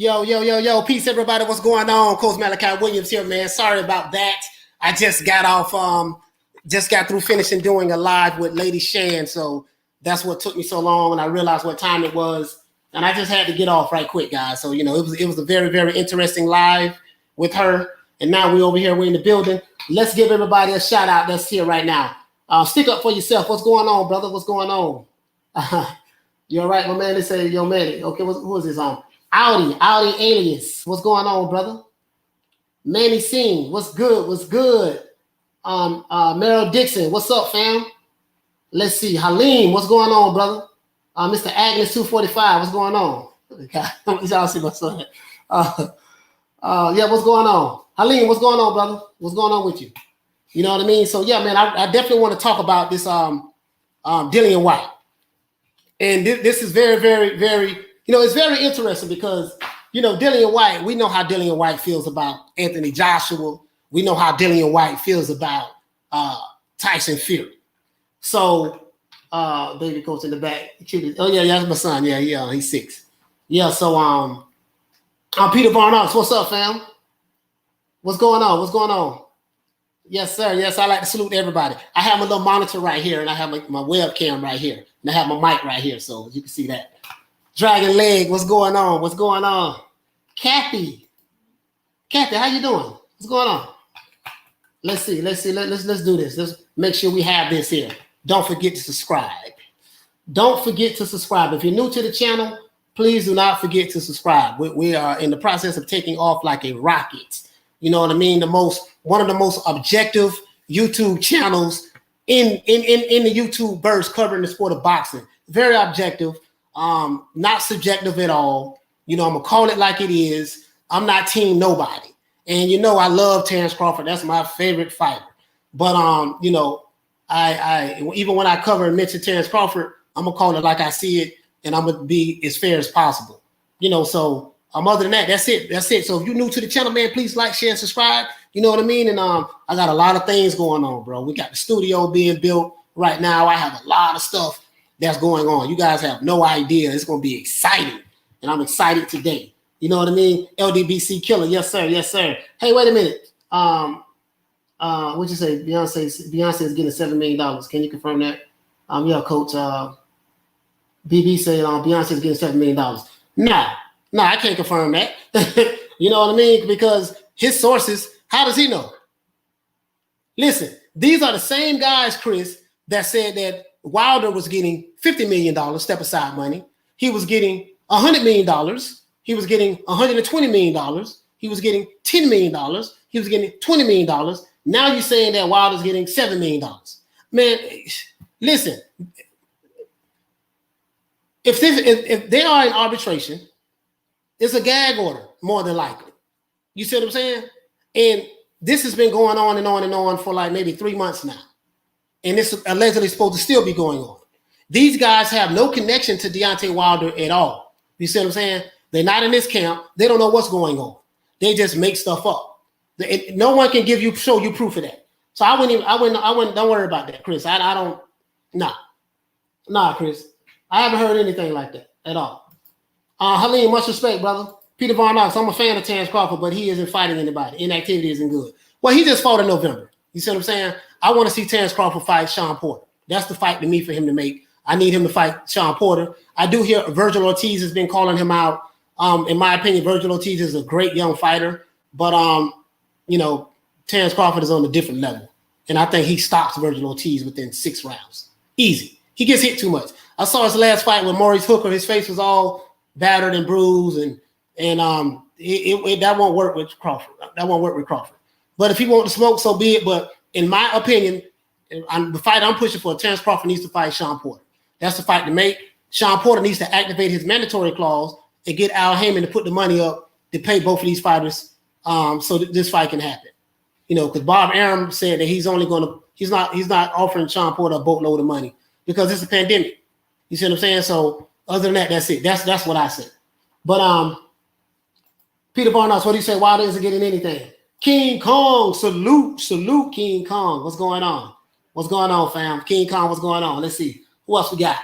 Yo. Peace, everybody. What's going on? Coach Malachi Williams here, man. Sorry about that. I just got off, just got through finishing doing a live with Lady Shan. So that's what took me so long. And I realized what time it was. And I just had to get off right quick, guys. So, it was a very, very interesting live with her. And now we're over here. We're in the building. Let's give everybody a shout out that's here right now. Stick up for yourself. What's going on, brother? What's going on? You all right, my man? They say, yo, man. Okay, who is this on? Audi Alias. What's going on, brother? Manny Singh. What's good? Meryl Dixon. What's up, fam? Let's see. Halim. What's going on, brother? Mr. Agnes 245. What's going on? Y'all see my son. Yeah, what's going on? Halim, what's going on, brother? What's going on with you? You know what I mean? So, yeah, man, I definitely want to talk about this Dillian Whyte. And this is very, very, very, it's very interesting because, Dillian Whyte, we know how Dillian Whyte feels about Anthony Joshua. We know how Dillian Whyte feels about Tyson Fury. So, baby coach in the back. Oh, yeah, that's my son. Yeah, he's 6. Yeah, so I'm Peter Barnox. What's up, fam? What's going on? Yes, sir. Yes, I like to salute everybody. I have my little monitor right here, and I have my webcam right here, and I have my mic right here, so you can see that. Dragon Leg, what's going on? Kathy, how you doing? What's going on? Let's see. Let's do this. Let's make sure we have this here. Don't forget to subscribe. If you're new to the channel, please do not forget to subscribe. We are in the process of taking off like a rocket. You know what I mean? One of the most objective YouTube channels in the YouTube burst covering the sport of boxing. Very objective, not subjective at all. I'm gonna call it like it is. I'm not team nobody. And I love Terrence Crawford. That's my favorite fighter. But I even when I cover and mention Terrence Crawford, I'm gonna call it like I see it, and I'm gonna be as fair as possible. So other than that, that's it. So if you're new to the channel, man, please like, share, and subscribe. You know what I mean? And I got a lot of things going on, bro. We got the studio being built right now. I have a lot of stuff that's going on. You guys have no idea. It's gonna be exciting, and I'm excited today. You know what I mean? LDBC killer, yes sir. Hey, wait a minute. What'd you say? Beyonce is getting $7 million. Can you confirm that? Yeah, coach. BB said Beyonce is getting $7 million. No, I can't confirm that. You know what I mean? Because his sources, how does he know? Listen, these are the same guys, Chris, that said that Wilder was getting $50 million step aside money. He was getting $100 million. He was getting $120 million. He was getting $10 million. He was getting $20 million. Now you're saying that Wilder's getting $7 million. Man, listen, if they are in arbitration, it's a gag order, more than likely. You see what I'm saying? And this has been going on and on and on for like maybe 3 months now. And it's allegedly supposed to still be going on. These guys have no connection to Deontay Wilder at all. You see what I'm saying? They're not in this camp. They don't know what's going on. They just make stuff up. No one can show you proof of that. So I wouldn't, don't worry about that, Chris. I don't, nah, Chris. I haven't heard anything like that at all. Halim, much respect, brother. Peter Barnox, I'm a fan of Terrence Crawford, but he isn't fighting anybody. Inactivity isn't good. Well, he just fought in November. You see what I'm saying? I want to see Terrence Crawford fight Sean Porter. That's the fight to me for him to make. I need him to fight Sean Porter. I do hear Virgil Ortiz has been calling him out. In my opinion, Virgil Ortiz is a great young fighter, but Terrence Crawford is on a different level. And I think he stops Virgil Ortiz within 6 rounds. Easy. He gets hit too much. I saw his last fight with Maurice Hooker. His face was all battered and bruised, and that won't work with Crawford. But if he wants to smoke, so be it. But in my opinion, the fight I'm pushing for, Terrence Crawford needs to fight Sean Porter. That's the fight to make. Sean Porter needs to activate his mandatory clause and get Al Heyman to put the money up to pay both of these fighters so that this fight can happen. Because Bob Arum said that he's not offering Sean Porter a boatload of money because it's a pandemic. You see what I'm saying? So other than that, that's it. That's what I said. But Peter Barnox, what do you say? Wilder isn't getting anything. King Kong, salute King Kong. What's going on? What's going on, fam? King Kong, what's going on? Let's see. Who else we got?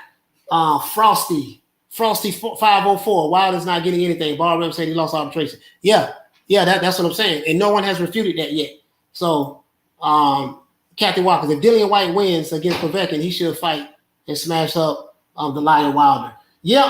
Frosty Frosty 504. Wilder's not getting anything. Bar rep said he lost arbitration. Yeah, that's what I'm saying. And no one has refuted that yet. So, Kathy Walker, if Dillian Whyte wins against Povetkin, he should fight and smash up the Lion Wilder. Yeah,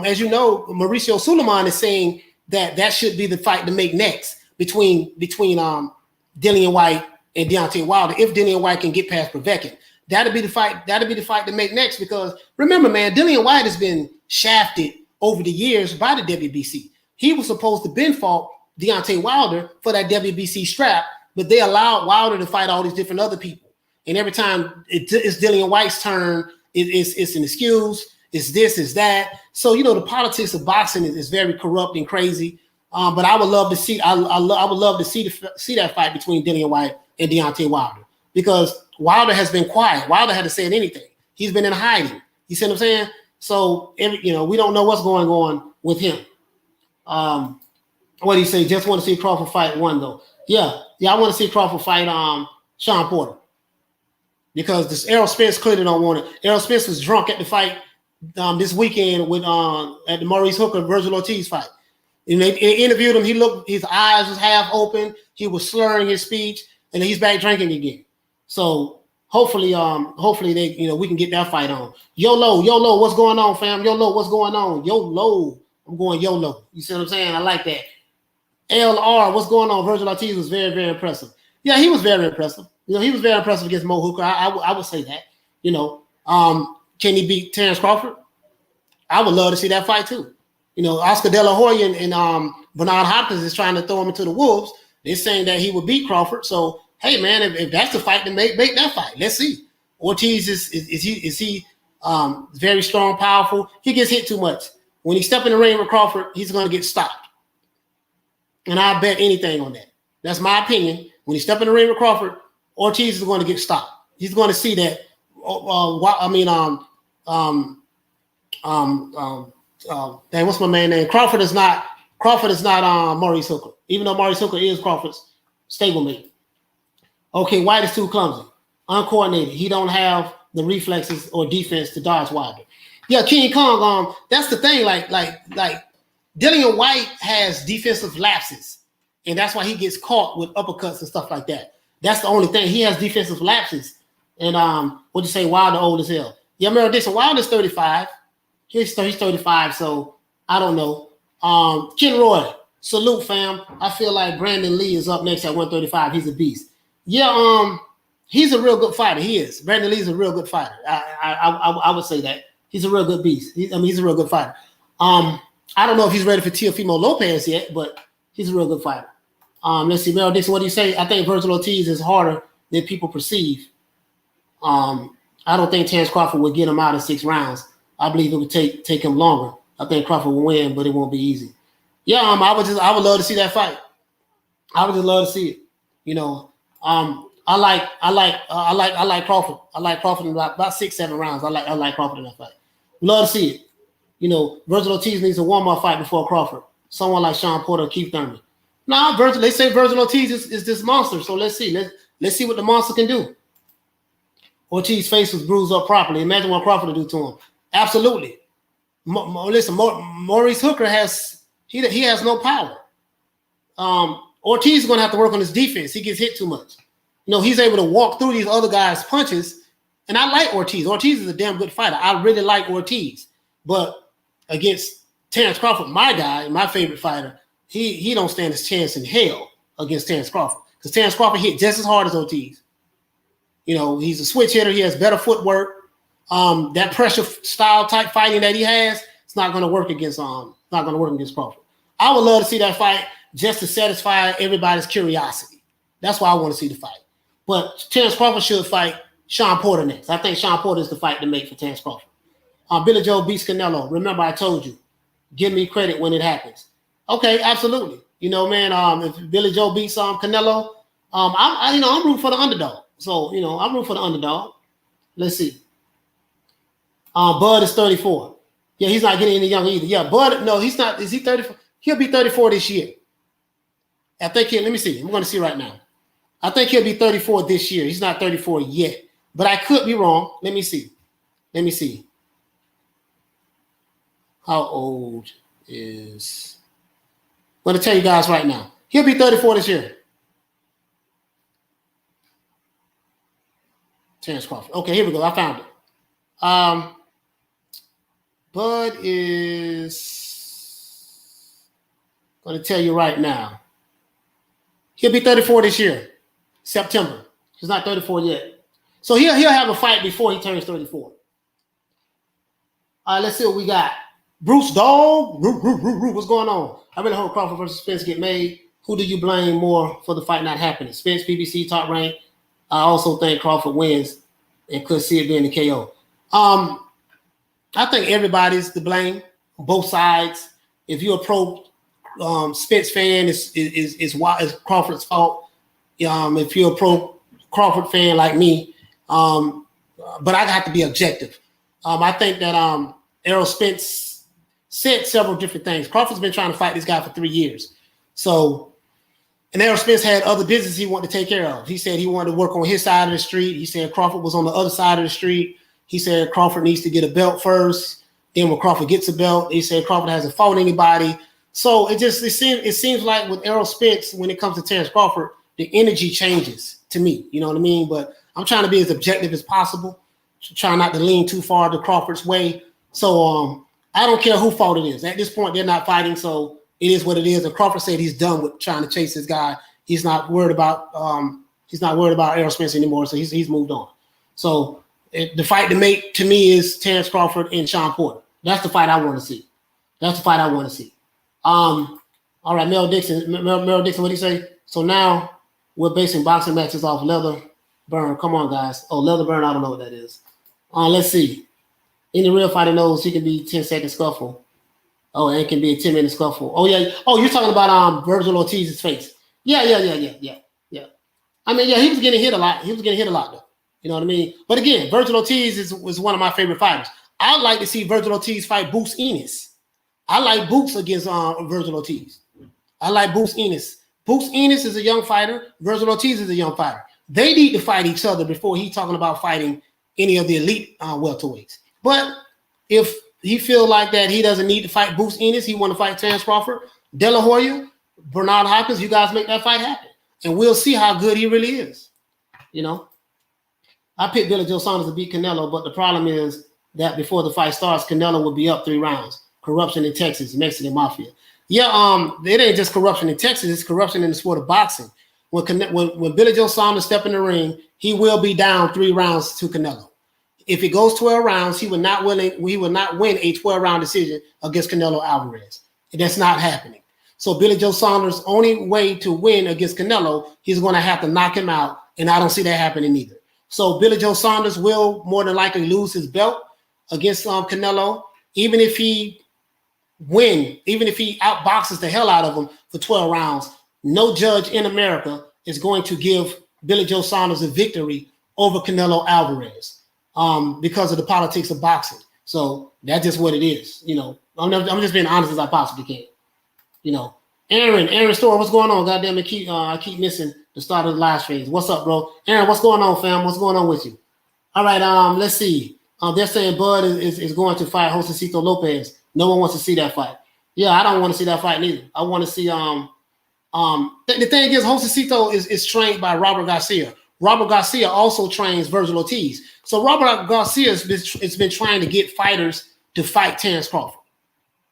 as you know, Mauricio Suleiman is saying that should be the fight to make next between Dillian Whyte and Deontay Wilder. If Dillian Whyte can get past Povetkin, that'll be the fight to make next. Because remember, man, Dillian Whyte has been shafted over the years by the WBC. He was supposed to been fought Deontay Wilder for that WBC strap, but they allowed Wilder to fight all these different other people. And every time it's Dillian Whyte's turn, it's an excuse. It's this, it's that. So, the politics of boxing is very corrupt and crazy. But I would love to see. I would love to see that fight between Dillian Whyte and Deontay Wilder, because Wilder has been quiet. Wilder hasn't said anything. He's been in hiding. You see what I'm saying? So, we don't know what's going on with him. What do you say? Just want to see Crawford fight one though. Yeah. I want to see Crawford fight Sean Porter, because this Errol Spence clearly don't want it. Errol Spence was drunk at the fight this weekend with at the Maurice Hooker Virgil Ortiz fight. And they interviewed him. His eyes was half open. He was slurring his speech, and then he's back drinking again. So hopefully they, we can get that fight on. YOLO, what's going on, fam? YOLO, what's going on? YOLO, I'm going YOLO. You see what I'm saying? I like that. LR, what's going on? Virgil Ortiz was very, very impressive. Yeah, he was very impressive. He was very impressive against Mo Hooker. I would say that. Can he beat Terrence Crawford? I would love to see that fight too. Oscar De La Hoya and Bernard Hopkins is trying to throw him into the wolves. They're saying that he would beat Crawford. So, hey, man, if that's the fight, then make that fight. Let's see. Ortiz is he very strong, powerful. He gets hit too much. When he step in the ring with Crawford, he's going to get stopped. And I bet anything on that. That's my opinion. When he step in the ring with Crawford, Ortiz is going to get stopped. He's going to see that. What's my man name? Crawford is not Maurice Hooker, even though Maurice Hooker is Crawford's stablemate. Okay, White is too clumsy, uncoordinated. He don't have the reflexes or defense to dodge Wilder. Yeah, King Kong. That's the thing. Like Dillian Whyte has defensive lapses, and that's why he gets caught with uppercuts and stuff like that. That's the only thing. He has defensive lapses. And what'd you say? Wilder old as hell. Yeah, Merrill Dixon. Wilder's 35. He's 35, so I don't know. Ken Roy, salute, fam. I feel like Brandon Lee is up next at 135. He's a beast. Yeah, he's a real good fighter. He is. Brandon Lee's a real good fighter. I would say that. He's a real good beast. He's a real good fighter. I don't know if he's ready for Teofimo Lopez yet, but he's a real good fighter. Let's see, Merrill Dixon, what do you say? I think Virgil Ortiz is harder than people perceive. I don't think Terrence Crawford would get him out in 6 rounds. I believe it would take him longer. I think Crawford will win, but it won't be easy. Yeah, I would love to see that fight. I would just love to see it. I like Crawford. I like Crawford in about 6-7 rounds. I like Crawford in that fight. Love to see it. Virgil Ortiz needs a warm-up fight before Crawford. Someone like Sean Porter or Keith Thurman. Nah, they say Virgil Ortiz is this monster. So let's see. Let's see what the monster can do. Ortiz's face was bruised up properly. Imagine what Crawford will do to him. Absolutely. Listen, Maurice Hooker has no power. Ortiz is going to have to work on his defense. He gets hit too much. He's able to walk through these other guys' punches. And I like Ortiz. Ortiz is a damn good fighter. I really like Ortiz. But against Terrence Crawford, my guy, my favorite fighter, he don't stand his chance in hell against Terrence Crawford. Because Terrence Crawford hit just as hard as Ortiz. He's a switch hitter. He has better footwork. That pressure style type fighting that he has, it's not going to work against Crawford. I would love to see that fight just to satisfy everybody's curiosity. That's why I want to see the fight. But Terrence Crawford should fight Sean Porter next. I think Sean Porter is the fight to make for Terrence Crawford. Billy Joe beats Canelo. Remember, I told you, give me credit when it happens. Okay, absolutely. If Billy Joe beats Canelo, I'm rooting for the underdog. So I'm rooting for the underdog. Let's see. Bud is 34. Yeah, he's not getting any younger either. Yeah, Bud, no, he's not. Is he 34? He'll be 34 this year. I think let me see. I'm going to see right now. I think he'll be 34 this year. He's not 34 yet, but I could be wrong. Let me see. How old is? I'm going to tell you guys right now. He'll be 34 this year. Terrence Crawford. Okay, here we go. I found it. Bud is going to tell you right now. He'll be 34 this year, September. He's not 34 yet. So he'll have a fight before he turns 34. Let's see what we got. Bruce Dog. What's going on? I really hope Crawford versus Spence get made. Who do you blame more for the fight not happening? Spence, PBC, top rank. I also think Crawford wins and could see it being the KO. I think everybody's to blame, both sides. If you're a pro Spence fan, it's Crawford's fault. If you're a pro Crawford fan like me, but I have to be objective. I think that Errol Spence said several different things. Crawford's been trying to fight this guy for 3 years. So, and Errol Spence had other business he wanted to take care of. He said he wanted to work on his side of the street. He said Crawford was on the other side of the street. He said Crawford needs to get a belt first. Then when Crawford gets a belt, he said Crawford hasn't fought anybody. So it seems like with Errol Spence, when it comes to Terrence Crawford, the energy changes to me. You know what I mean? But I'm trying to be as objective as possible. Try not to lean too far to Crawford's way. So I don't care who fault it is. At this point, they're not fighting, so it is what it is. And Crawford said he's done with trying to chase this guy. He's not worried about Errol Spence anymore, so he's moved on. So the fight to make to me is Terrence Crawford and Sean Porter. That's the fight I want to see. All right, Mel Dixon, what do you say? So now we're basing boxing matches off leather burn. Come on, guys. Oh, leather burn, I don't know what that is. Let's see. Any real fighter knows he can be 10-second scuffle. Oh, and it can be a 10-minute scuffle. Oh, yeah. Oh, you're talking about Virgil Ortiz's face. Yeah. I mean, yeah, he was getting hit a lot. Though. You know what I mean? But again, Virgil Ortiz was one of my favorite fighters. I'd like to see Virgil Ortiz fight Boots Ennis. I like Boots against Virgil Ortiz. I like Boots Ennis. Boots Ennis is a young fighter. Virgil Ortiz is a young fighter. They need to fight each other before he's talking about fighting any of the elite welterweights. But if he feel like that he doesn't need to fight Boots Ennis, he want to fight Terrence Crawford, De La Hoya, Bernard Hopkins, you guys make that fight happen. And we'll see how good he really is. You know, I picked Billy Joe Saunders to beat Canelo, but the problem is that before the fight starts, Canelo will be up 3 rounds. Corruption in Texas, Mexican mafia. Yeah, it ain't just corruption in Texas, it's corruption in the sport of boxing. When Billy Joe Saunders step in the ring, he will be down 3 rounds to Canelo. If it goes 12 rounds, he will not win a 12-round decision against Canelo Alvarez. That's not happening. So Billy Joe Saunders' only way to win against Canelo, he's going to have to knock him out, and I don't see that happening either. So Billy Joe Saunders will more than likely lose his belt against Canelo, even if he outboxes the hell out of him for 12 rounds. No judge in America is going to give Billy Joe Saunders a victory over Canelo Alvarez because of the politics of boxing. So that's just what it is. You know, I'm just being honest as I possibly can. You know, Aaron Store, what's going on? Goddamn it, I keep missing the start of the live streams. What's up, bro? Aaron, what's going on, fam? What's going on with you? All right, let's see. They're saying Bud is going to fight Josecito Lopez. No one wants to see that fight. Yeah, I don't want to see that fight neither. I want to see the thing is Josecito is trained by Robert Garcia. Robert Garcia also trains Virgil Ortiz. So Robert Garcia has been trying to get fighters to fight Terrence Crawford.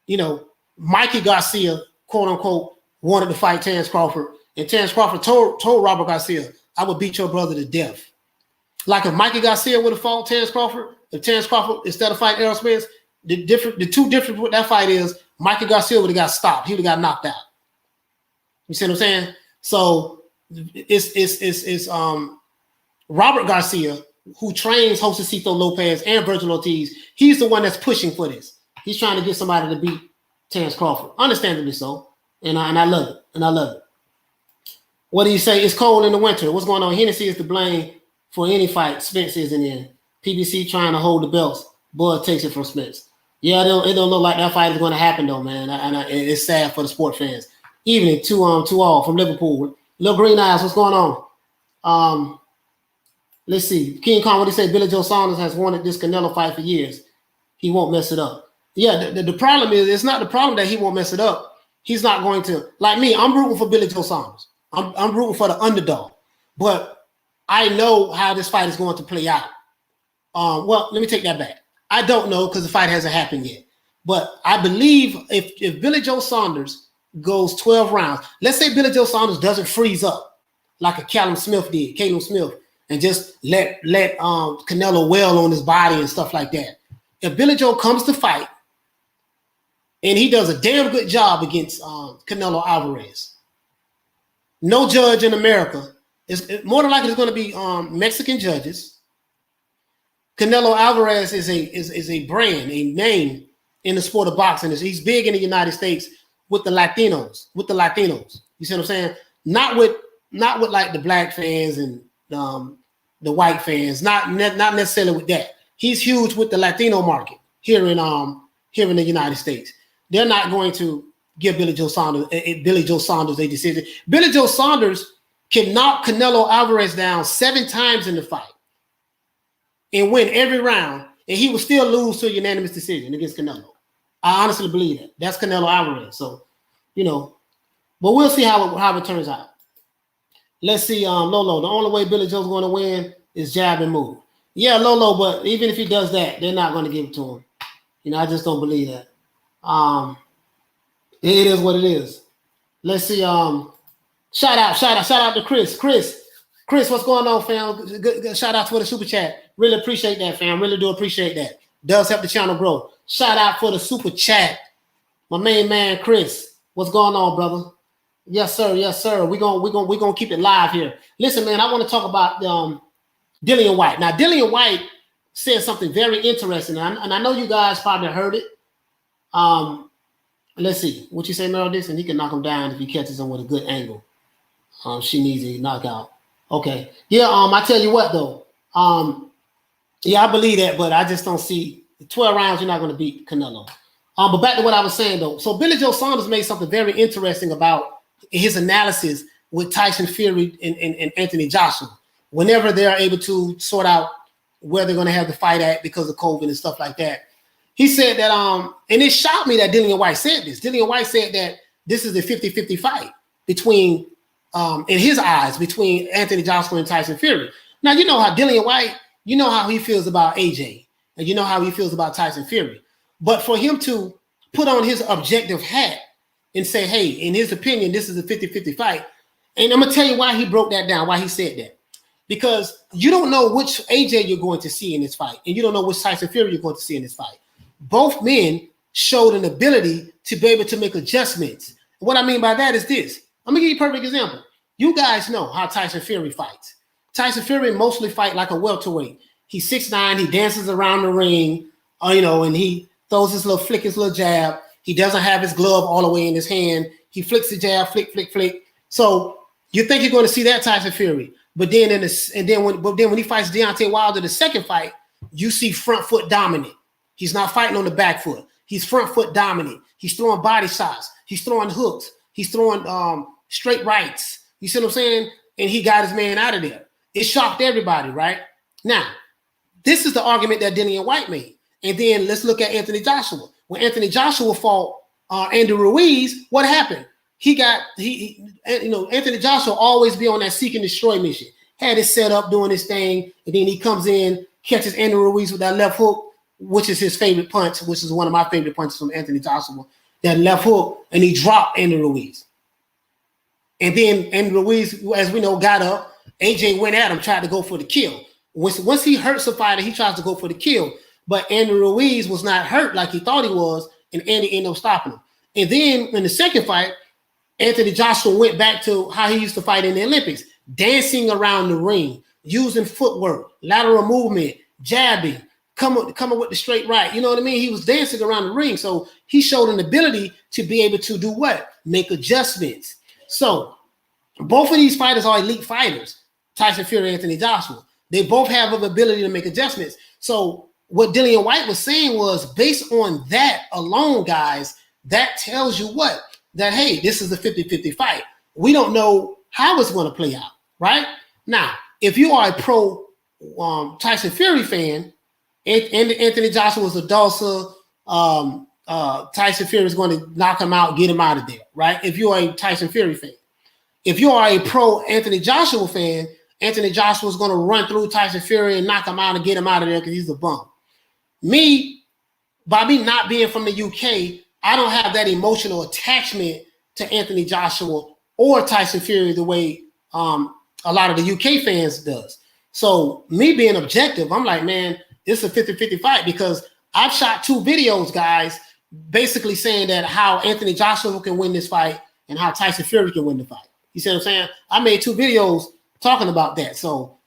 You know, Mikey Garcia, quote unquote, wanted to fight Terrence Crawford, and Terrence Crawford told Robert Garcia, "I would beat your brother to death." Like if Mikey Garcia would have fought Terrence Crawford, if Terrence Crawford instead of fighting Errol Spence, the two difference with that fight is Mikey Garcia would have got stopped. He would have got knocked out. You see what I'm saying? So it's Robert Garcia, who trains Josecito Lopez and Virgil Ortiz. He's the one that's pushing for this. He's trying to get somebody to beat Terrence Crawford, understandably so. And I love it. What do you say? It's cold in the winter. What's going on? Hennessy is to blame for any fight Spence isn't in. PBC trying to hold the belts. Bud takes it from Spence. Yeah, it don't look like that fight is going to happen though, man. And it's sad for the sport fans. Evening, 2-all from Liverpool. Little Green Eyes, what's going on? Let's see. King Kong, what do you say? Billy Joe Saunders has wanted this Canelo fight for years. He won't mess it up. Yeah, the problem is it's not the problem that he won't mess it up. He's not going to, like me, I'm rooting for Billy Joe Saunders. I'm rooting for the underdog. But I know how this fight is going to play out. Well, let me take that back. I don't know because the fight hasn't happened yet. But I believe if Billy Joe Saunders goes 12 rounds, let's say Billy Joe Saunders doesn't freeze up like a Calum Smith did, and just let Canelo wail on his body and stuff like that. If Billy Joe comes to fight and he does a damn good job against Canelo Alvarez, no judge in America, more than likely it's going to be Mexican judges. Canelo Alvarez is a brand, a name in the sport of boxing. He's big in the United States with the Latinos. You see what I'm saying? Not with like the black fans and the white fans. Not necessarily with that. He's huge with the Latino market here in the United States. They're not going to give Billy Joe Saunders a decision. Billy Joe Saunders can knock Canelo Alvarez down 7 times in the fight and win every round, and he will still lose to a unanimous decision against Canelo. I honestly believe that. That's Canelo Alvarez. So, but we'll see how it turns out. Let's see, Lolo. The only way Billy Joe's going to win is jab and move. Yeah, Lolo, but even if he does that, they're not going to give it to him. I just don't believe that. It is what it is. Let's see. Shout out to Chris. Chris, what's going on, fam? Good shout out for the super chat. Really appreciate that, fam. Really do appreciate that. Does help the channel grow. Shout out for the super chat. My main man, Chris. What's going on, brother? Yes, sir. Yes, sir. We're gonna keep it live here. Listen, man, I want to talk about Dillian Whyte. Now, Dillian Whyte said something very interesting, and I know you guys probably heard it. Let's see. What you say, Meryl Dixon? He can knock him down if he catches him with a good angle. She needs a knockout. Okay. Yeah, I tell you what, though. Yeah, I believe that, but I just don't see 12 rounds, you're not going to beat Canelo. But back to what I was saying, though. So Billy Joe Saunders made something very interesting about his analysis with Tyson Fury and Anthony Joshua. Whenever they're able to sort out where they're going to have the fight at because of COVID and stuff like that. He said that, and it shocked me that Dillian Whyte said this. Dillian Whyte said that this is a 50-50 fight between, in his eyes, between Anthony Joshua and Tyson Fury. Now, you know how Dillian Whyte, you know how he feels about AJ, and you know how he feels about Tyson Fury. But for him to put on his objective hat and say, hey, in his opinion, this is a 50-50 fight. And I'm going to tell you why he broke that down, why he said that. Because you don't know which AJ you're going to see in this fight, and you don't know which Tyson Fury you're going to see in this fight. Both men showed an ability to be able to make adjustments. What I mean by that is this. I'm going to give you a perfect example. You guys know how Tyson Fury fights. Tyson Fury mostly fight like a welterweight. He's 6'9", he dances around the ring, and he throws his little jab. He doesn't have his glove all the way in his hand. He flicks the jab, flick. So you think you're going to see that Tyson Fury. But then when he fights Deontay Wilder the second fight, you see front foot dominant. He's not fighting on the back foot. He's front foot dominant. He's throwing body shots. He's throwing hooks. He's throwing straight rights. You see what I'm saying? And he got his man out of there. It shocked everybody, right? Now, this is the argument that Dillian Whyte made. And then let's look at Anthony Joshua. When Anthony Joshua fought Andy Ruiz, what happened? Anthony Joshua always be on that seek and destroy mission. Had it set up doing his thing, and then he comes in, catches Andy Ruiz with that left hook, which is his favorite punch, which is one of my favorite punches from Anthony Joshua, that left hook, and he dropped Andy Ruiz. And then Andy Ruiz, as we know, got up. AJ went at him, tried to go for the kill. Once he hurts a fighter, he tries to go for the kill. But Andy Ruiz was not hurt like he thought he was, and Andy ended up stopping him. And then in the second fight, Anthony Joshua went back to how he used to fight in the Olympics, dancing around the ring, using footwork, lateral movement, jabbing, coming with the straight right. You know what I mean? He was dancing around the ring. So he showed an ability to be able to do what? Make adjustments. So both of these fighters are elite fighters, Tyson Fury, Anthony Joshua. They both have an ability to make adjustments. So what Dillian Whyte was saying was, based on that alone, guys, that tells you what? That, hey, this is a 50-50 fight. We don't know how it's going to play out, right? Now, if you are a pro Tyson Fury fan, Anthony Joshua was a Dulce, Tyson Fury is going to knock him out, get him out of there, right? If you are a Tyson Fury fan. If you are a pro Anthony Joshua fan, Anthony Joshua is going to run through Tyson Fury and knock him out and get him out of there because he's a bum. By me not being from the UK, I don't have that emotional attachment to Anthony Joshua or Tyson Fury the way a lot of the UK fans does. So me being objective, I'm like, man, it's a 50-50 fight because I've shot 2 videos, guys, basically saying that how Anthony Joshua can win this fight and how Tyson Fury can win the fight. You see what I'm saying? I made 2 videos talking about that. So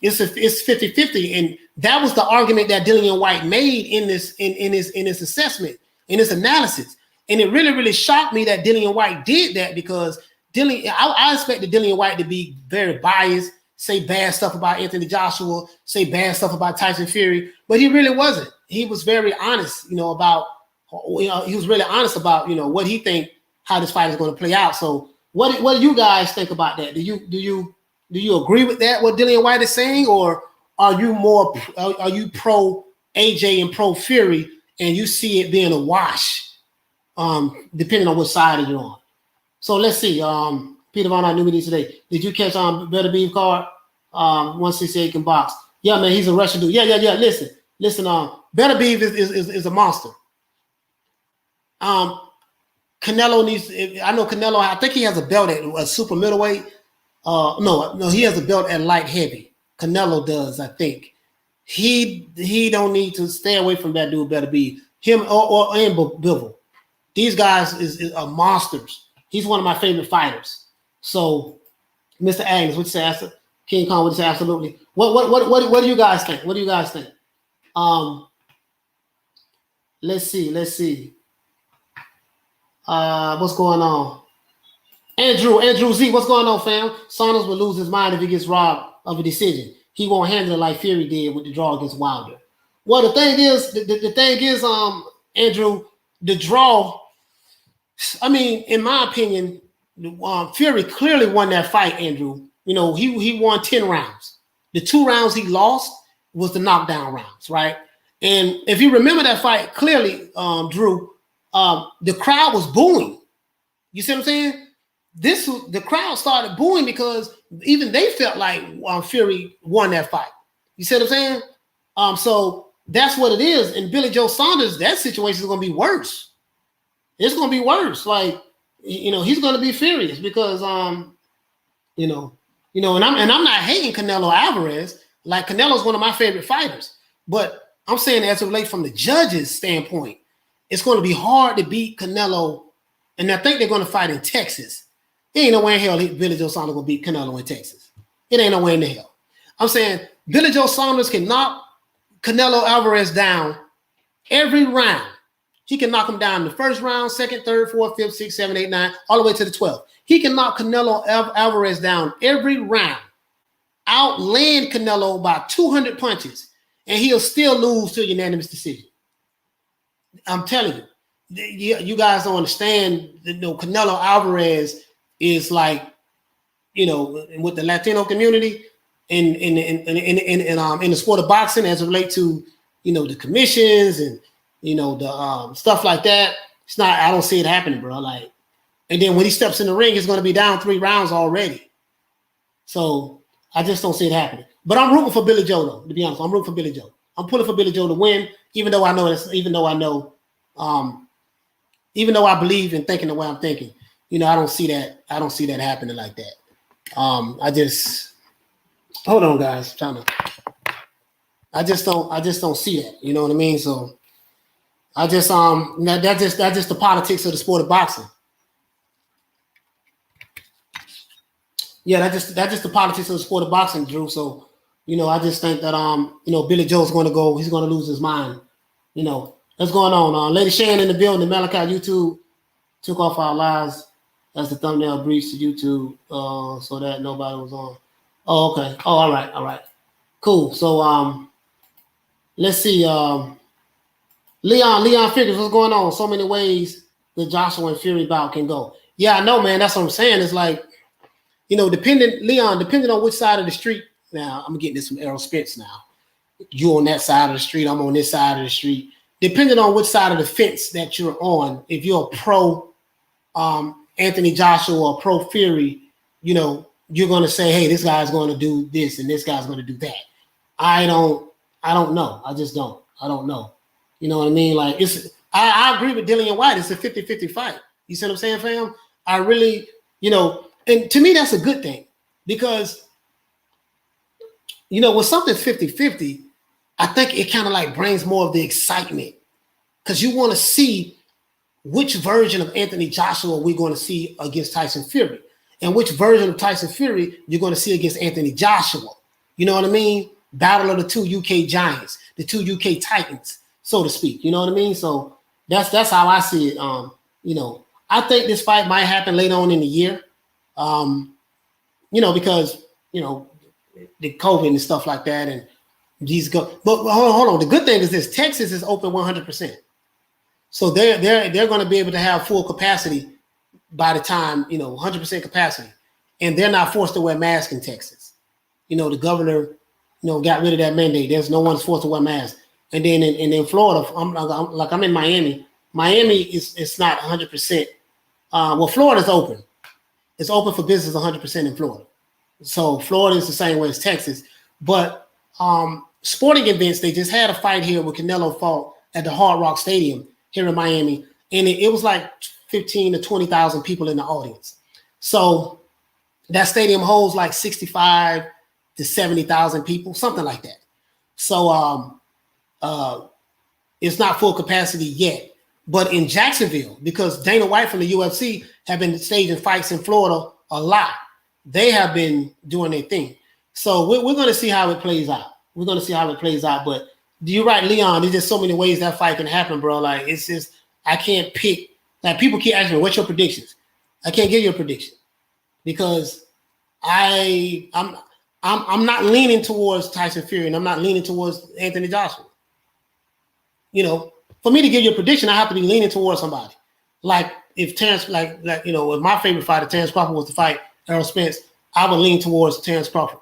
it's 50-50. And that was the argument that Dillian Whyte made in this assessment, in this analysis. And it really, really shocked me that Dillian Whyte did that because I expected Dillian Whyte to be very biased, say bad stuff about Anthony Joshua, say bad stuff about Tyson Fury, but he really wasn't. He was very honest, he was really honest about, what he think, how this fight is going to play out. So what do you guys think about that? Do you agree with that, what Dillian Whyte is saying, or are you pro AJ and pro Fury and you see it being a wash, depending on what side you're on? So let's see. Peter Von knew me today. Did you catch Better Beef card? 168 can box. Yeah, man, he's a Russian dude. Yeah. Listen. Better Beef is a monster. Canelo needs. I know Canelo. I think he has a belt at a super middleweight. No, he has a belt at light heavy. Canelo does, I think. He don't need to stay away from that dude. Better be him or Bivol. These guys are monsters. He's one of my favorite fighters. So, Mr. Agnes, what you say? King Kong, what you say? Absolutely. What do you guys think? What do you guys think? Let's see. What's going on? Andrew Z, what's going on, fam? Saunders will lose his mind if he gets robbed of a decision. He won't handle it like Fury did with the draw against Wilder. Well, the thing is, Andrew, the draw. I mean, in my opinion, Fury clearly won that fight. Andrew, he won 10 rounds. The 2 rounds he lost was the knockdown rounds, right? And if you remember that fight clearly, Drew, the crowd was booing. You see what I'm saying? The crowd started booing because even they felt like Fury won that fight. You see what I'm saying? So that's what it is. And Billy Joe Saunders, that situation is going to be worse. It's going to be worse. Like, he's going to be furious because, and I'm not hating Canelo Alvarez. Like, Canelo's one of my favorite fighters. But I'm saying as it relates from the judges' standpoint, it's going to be hard to beat Canelo. And I think they're going to fight in Texas. There ain't no way in hell Billy Joe Saunders will beat Canelo in Texas. It ain't no way in the hell. I'm saying Billy Joe Saunders can knock Canelo Alvarez down every round. He can knock him down in the first round, second, third, fourth, fifth, sixth, seventh, eighth, ninth, all the way to the 12th. He can knock Canelo Alvarez down every round, outland Canelo by 200 punches, and he'll still lose to a unanimous decision. I'm telling you, you guys don't understand. Canelo Alvarez is like, with the Latino community in the sport of boxing as it relates to, the commissions and, the stuff like that. It's not, I don't see it happening, bro. Like, and then when he steps in the ring, it's going to be down 3 rounds already. So I just don't see it happening. But I'm rooting for Billy Joe, though, to be honest. I'm rooting for Billy Joe. I'm pulling for Billy Joe to win, even though I believe in thinking the way I'm thinking. I don't see that. I don't see that happening like that. Hold on, guys. I just don't see that. You know what I mean? So that's just the politics of the sport of boxing. Yeah, that's just the politics of the sport of boxing, Drew. So, I just think that Billy Joe's going to go. He's going to lose his mind. What's going on? Lady Shan in the building. Malachi, YouTube took off our lives as the thumbnail breached to YouTube, so that nobody was on. Oh, okay. Oh, all right. Cool. So, let's see. Leon Figures, what's going on? So many ways the Joshua and Fury bout can go. Yeah, I know, man. That's what I'm saying. It's like, depending on which side of the street. Now, I'm getting this from Errol Spence now. You on that side of the street, I'm on this side of the street. depending on which side of the fence that you're on, if you're a pro Anthony Joshua or pro Fury, you know, you're going to say, hey, this guy's going to do this and this guy's going to do that. I don't know. I just don't. I don't know. You know what I mean? Like, I agree with Dillian Whyte. It's a 50-50 fight. You see what I'm saying, fam? I really, you know, and to me, that's a good thing because, you know, when something's 50-50, I think it kind of like brings more of the excitement because you want to see which version of Anthony Joshua we're going to see against Tyson Fury and which version of Tyson Fury you're going to see against Anthony Joshua. You know what I mean? Battle of the two UK giants, the two UK titans, so to speak. You know what I mean? So that's how I see it. You know, I think this fight might happen later on in the year. You know, because, you know, the COVID and stuff like that and these go. But hold on. The good thing is this: Texas is open 100%. So they're going to be able to have full capacity by the time, you know, 100% capacity, and they're not forced to wear masks in Texas. You know, the governor, you know, got rid of that mandate. There's no one's forced to wear masks. And then in Florida, I'm in Miami. Miami it's not 100%. Well, Florida's open. It's open for business 100% in Florida. So Florida is the same way as Texas. But sporting events, they just had a fight here with Canelo fought at the Hard Rock Stadium here in Miami. And it was like 15 to 20,000 people in the audience. So that stadium holds like 65 to 70,000 people, something like that. So it's not full capacity yet. But in Jacksonville, because Dana White from the UFC have been staging fights in Florida a lot, they have been doing their thing. So we're going to see how it plays out. We're going to see how it plays out. But you're right, Leon. There's just so many ways that fight can happen, bro. Like, it's just, I can't pick. Like, people keep asking me, what's your predictions? I can't give you a prediction because I'm not leaning towards Tyson Fury and I'm not leaning towards Anthony Joshua. You know, for me to give you a prediction, I have to be leaning towards somebody. Like if Terrence, like you know, if my favorite fighter, Terrence Crawford, was to fight Errol Spence, I would lean towards Terrence Crawford.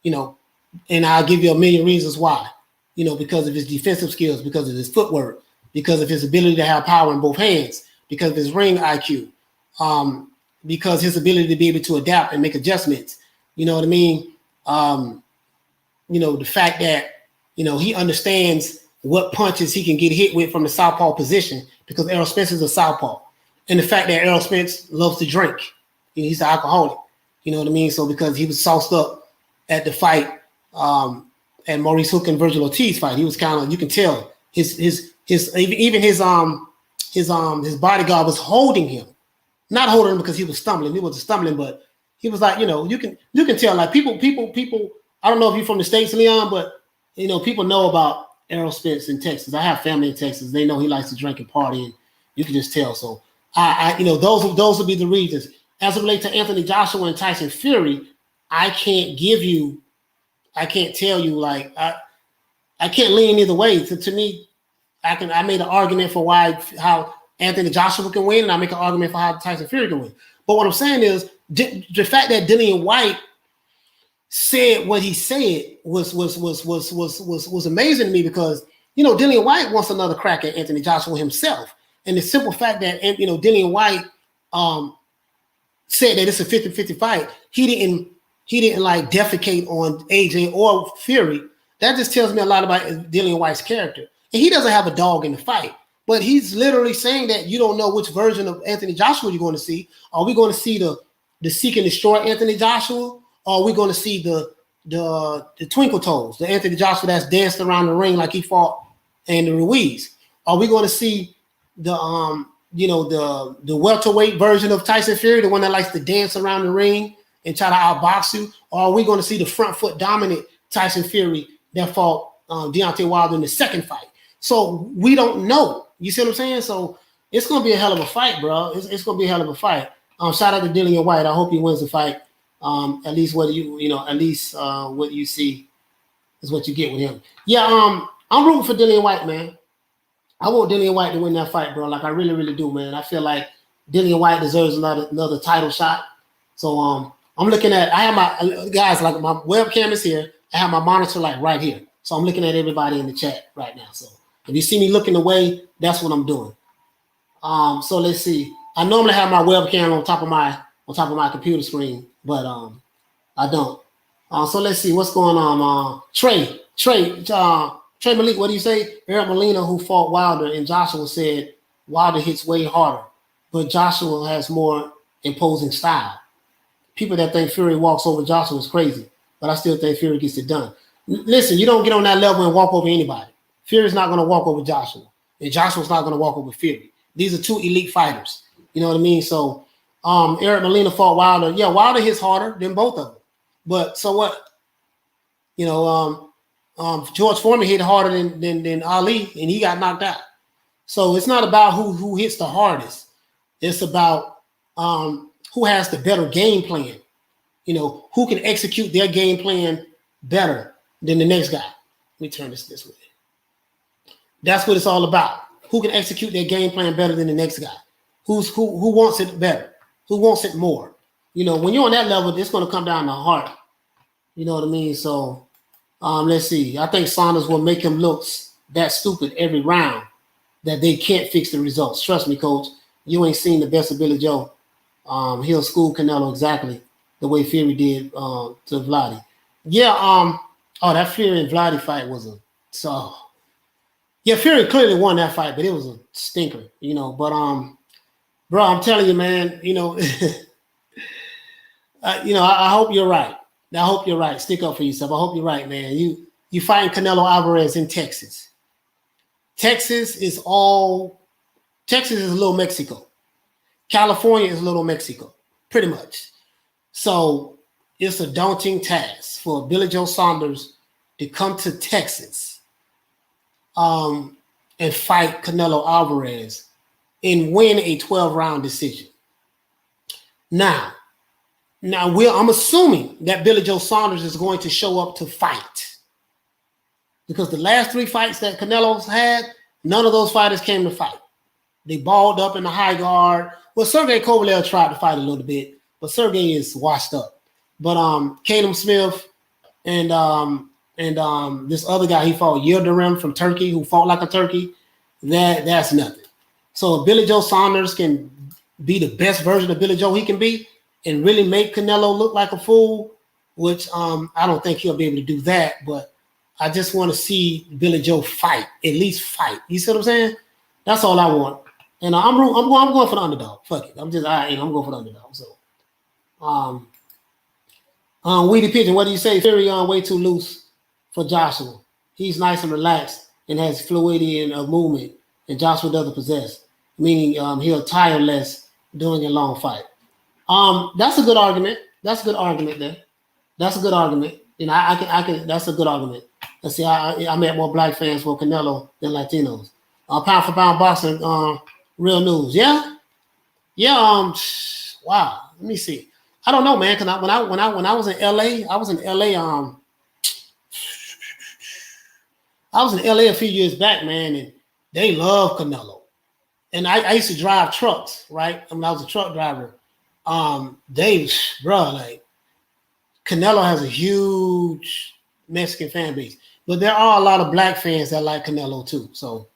You know, and I'll give you a million reasons why. You know, because of his defensive skills, because of his footwork, because of his ability to have power in both hands, because of his ring IQ, because his ability to be able to adapt and make adjustments. You know what I mean? You know, the fact that, you know, he understands what punches he can get hit with from the southpaw position because Errol Spence is a southpaw. And the fact that Errol Spence loves to drink. You know, he's an alcoholic. You know what I mean? So because he was sauced up at the fight at Maurice Hook and Virgil Ortiz fight, he was kind of, you can tell his bodyguard was holding him. Not holding him because he was stumbling. He wasn't stumbling, but he was like, you know, you can tell, like people, I don't know if you're from the States, Leon, but you know, people know about Errol Spence in Texas. I have family in Texas. They know he likes to drink and party, and you can just tell. So I you know, those would be the reasons. As it relates to Anthony Joshua and Tyson Fury, I can't tell you, like, I can't lean either way. To me, I made an argument for how Anthony Joshua can win, and I make an argument for how Tyson Fury can win. But what I'm saying is the fact that Dillian Whyte said what he said was amazing to me because, you know, Dillian Whyte wants another crack at Anthony Joshua himself. And the simple fact that, you know, Dillian Whyte said that it's a 50-50 fight, he didn't like defecate on AJ or Fury. That just tells me a lot about Dillian Whyte's character. And he doesn't have a dog in the fight, but he's literally saying that you don't know which version of Anthony Joshua you're going to see. Are we going to see the seek and destroy Anthony Joshua? Or are we going to see the twinkle toes, the Anthony Joshua that's danced around the ring like he fought Andy Ruiz? Are we going to see the welterweight version of Tyson Fury, the one that likes to dance around the ring and try to outbox you? Or are we going to see the front foot dominant Tyson Fury that fought Deontay Wilder in the second fight? So we don't know. You see what I'm saying? So it's going to be a hell of a fight, bro. It's going to be a hell of a fight. Shout out to Dillian Whyte. I hope he wins the fight. At least what you see is what you get with him. Yeah, I'm rooting for Dillian Whyte, man. I want Dillian Whyte to win that fight, bro. Like I really, really do, man. I feel like Dillian Whyte deserves another title shot. So I'm looking at. I have my guys, like my webcam is here. I have my monitor like right here. So I'm looking at everybody in the chat right now. So If you see me looking away, that's what I'm doing. So let's see. I normally have my webcam on top of my computer screen, but I don't. So let's see what's going on. Trey Malik, what do you say? Eric Molina, who fought Wilder, and Joshua said Wilder hits way harder, but Joshua has more imposing style. People that think Fury walks over Joshua is crazy, but I still think Fury gets it done. Listen, you don't get on that level and walk over anybody. Fury's not going to walk over Joshua, and Joshua's not going to walk over Fury. These are two elite fighters. You know what I mean? So Eric Molina fought Wilder. Yeah, Wilder hits harder than both of them. But so what? You know, George Foreman hit harder than Ali, and he got knocked out. So it's not about who hits the hardest. It's about who has the better game plan. You know, who can execute their game plan better than the next guy. Let me turn this way. That's what it's all about. Who can execute their game plan better than the next guy? Who wants it better? Who wants it more? You know, when you're on that level, it's going to come down to heart. You know what I mean? So let's see. I think Saunders will make him look that stupid every round that they can't fix the results. Trust me, coach. You ain't seen the best of Billy Joe. He'll school Canelo exactly the way Fury did to Vladdy. Yeah. That Fury and Vladdy fight was Fury clearly won that fight, but it was a stinker, you know. But bro, I'm telling you, man, you know, I hope you're right. I hope you're right. Stick up for yourself. I hope you're right, man. You fighting Canelo Alvarez in Texas. Texas is a little Mexico. California is a little Mexico, pretty much. So it's a daunting task for Billy Joe Saunders to come to Texas and fight Canelo Alvarez and win a 12-round decision. Now I'm assuming that Billy Joe Saunders is going to show up to fight, because the last 3 fights that Canelo's had, none of those fighters came to fight. They balled up in the high guard. Well, Sergey Kovalev tried to fight a little bit, but Sergey is washed up. But Caleb Smith and this other guy he fought, Yildirim from Turkey, who fought like a turkey, that's nothing. So if Billy Joe Saunders can be the best version of Billy Joe he can be and really make Canelo look like a fool, which I don't think he'll be able to do that, but I just want to see Billy Joe fight, at least fight. You see what I'm saying? That's all I want. And I'm going for the underdog. Fuck it. I'm going for the underdog. So, Weedy Pigeon, what do you say? Fury way too loose for Joshua. He's nice and relaxed and has fluidity of movement, and Joshua doesn't possess, meaning he'll tire less during a long fight. That's a good argument. That's a good argument there. That's a good argument. You know, I can. That's a good argument. Let's see. I met more black fans for Canelo than Latinos. Pound for pound boxing. Real news. Yeah. Wow. Let me see. I don't know, man. Because when I was in LA, I was in LA a few years back, man, and they love Canelo. And I used to drive trucks, right? I mean, I was a truck driver. Like Canelo has a huge Mexican fan base, but there are a lot of black fans that like Canelo too. So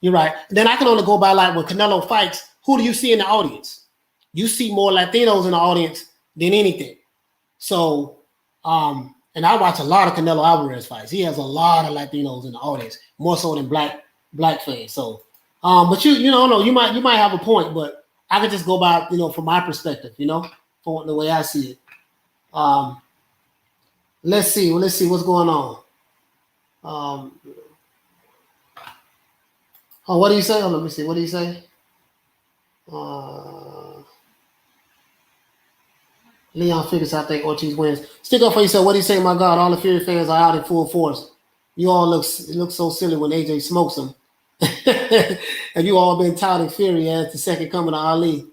you're right. Then I can only go by like when Canelo fights, who do you see in the audience? You see more Latinos in the audience than anything. So, and I watch a lot of Canelo Alvarez fights. He has a lot of Latinos in the audience, more so than black fans. So, but you might have a point, but I could just go by, from my perspective, from the way I see it. Let's see what's going on. What do you say? Let me see. What do you say? Leon figures I think Ortiz wins. Stick up for yourself. What do you say? My God, all the Fury fans are out in full force. You all look so silly when AJ smokes them. Have you all been touting Fury as the second coming of Ali?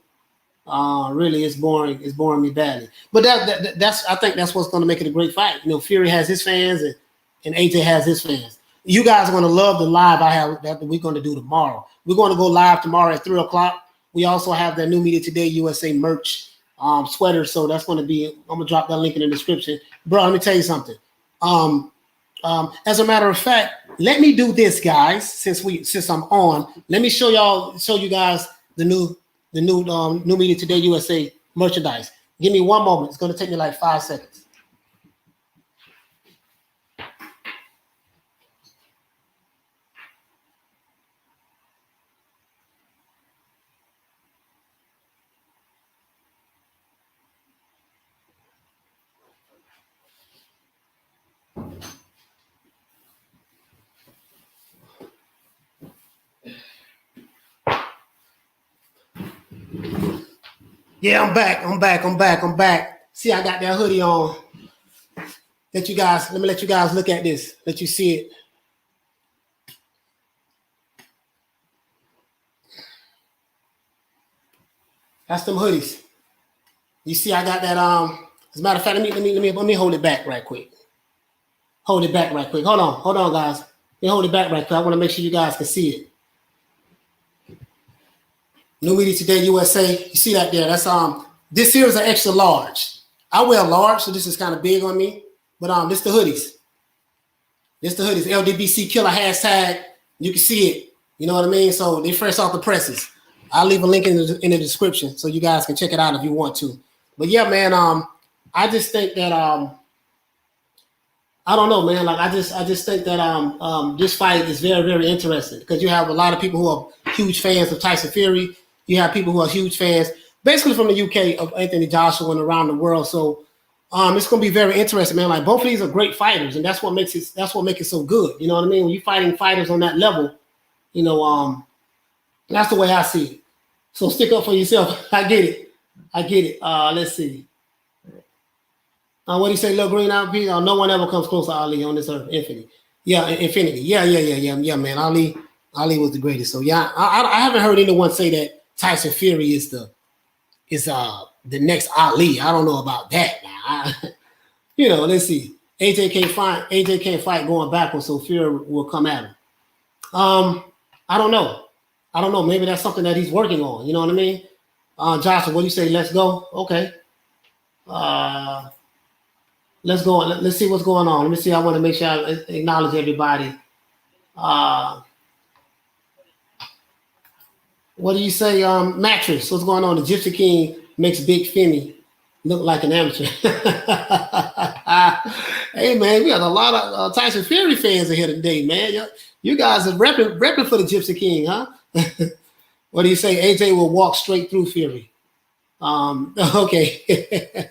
Really, it's boring. It's boring me badly. But that's I think that's what's going to make it a great fight. Fury has his fans and AJ has his fans. You guys are going to love the live I have that we're going to do tomorrow. We're going to go live tomorrow at 3:00. We also have the New Media Today USA merch sweater. So that's going to be, I'm going to drop that link in the description. Bro, let me tell you something. As a matter of fact, let me do this, guys. Since I'm on, let me show you guys the new New Media Today USA merchandise. Give me one moment. It's going to take me like 5 seconds. Yeah, I'm back. See, I got that hoodie on. Let me let you guys look at this. Let you see it. That's them hoodies. You see, I got that. As a matter of fact, let me hold it back right quick. Hold it back right quick. Hold on, guys. Let me hold it back right quick. I want to make sure you guys can see it. New Media Today USA. You see that there? That's This here is an extra large. I wear large, so this is kind of big on me. But this the hoodies. This the hoodies. LDBC Killer hashtag. You can see it. You know what I mean? So they fresh off the presses. I'll leave a link in the description so you guys can check it out if you want to. But yeah, man. I just think that I don't know, man. Like I just think that this fight is very, very interesting because you have a lot of people who are huge fans of Tyson Fury. You have people who are huge fans, basically from the UK, of Anthony Joshua and around the world. So it's going to be very interesting, man. Like both of these are great fighters, and that's what makes it so good. You know what I mean? When you're fighting fighters on that level, you know, that's the way I see it. So stick up for yourself. I get it. Let's see. What do you say, Lil Green out here? No one ever comes close to Ali on this earth. Infinity. Yeah, Infinity. Yeah, man. Ali was the greatest. So yeah, I haven't heard anyone say that Tyson Fury is the next Ali. I don't know about that. Now. Let's see. AJ can't fight going backwards, so Fury will come at him. I don't know. Maybe that's something that he's working on. You know what I mean? Joshua, what do you say? Let's go. Okay. Let's go. Let's see what's going on. Let me see. I want to make sure I acknowledge everybody. What do you say, Mattress? What's going on? The Gypsy King makes Big Femi look like an amateur. Hey, man, we got a lot of Tyson Fury fans in here today, man. You guys are repping for the Gypsy King, huh? What do you say? AJ will walk straight through Fury. Okay.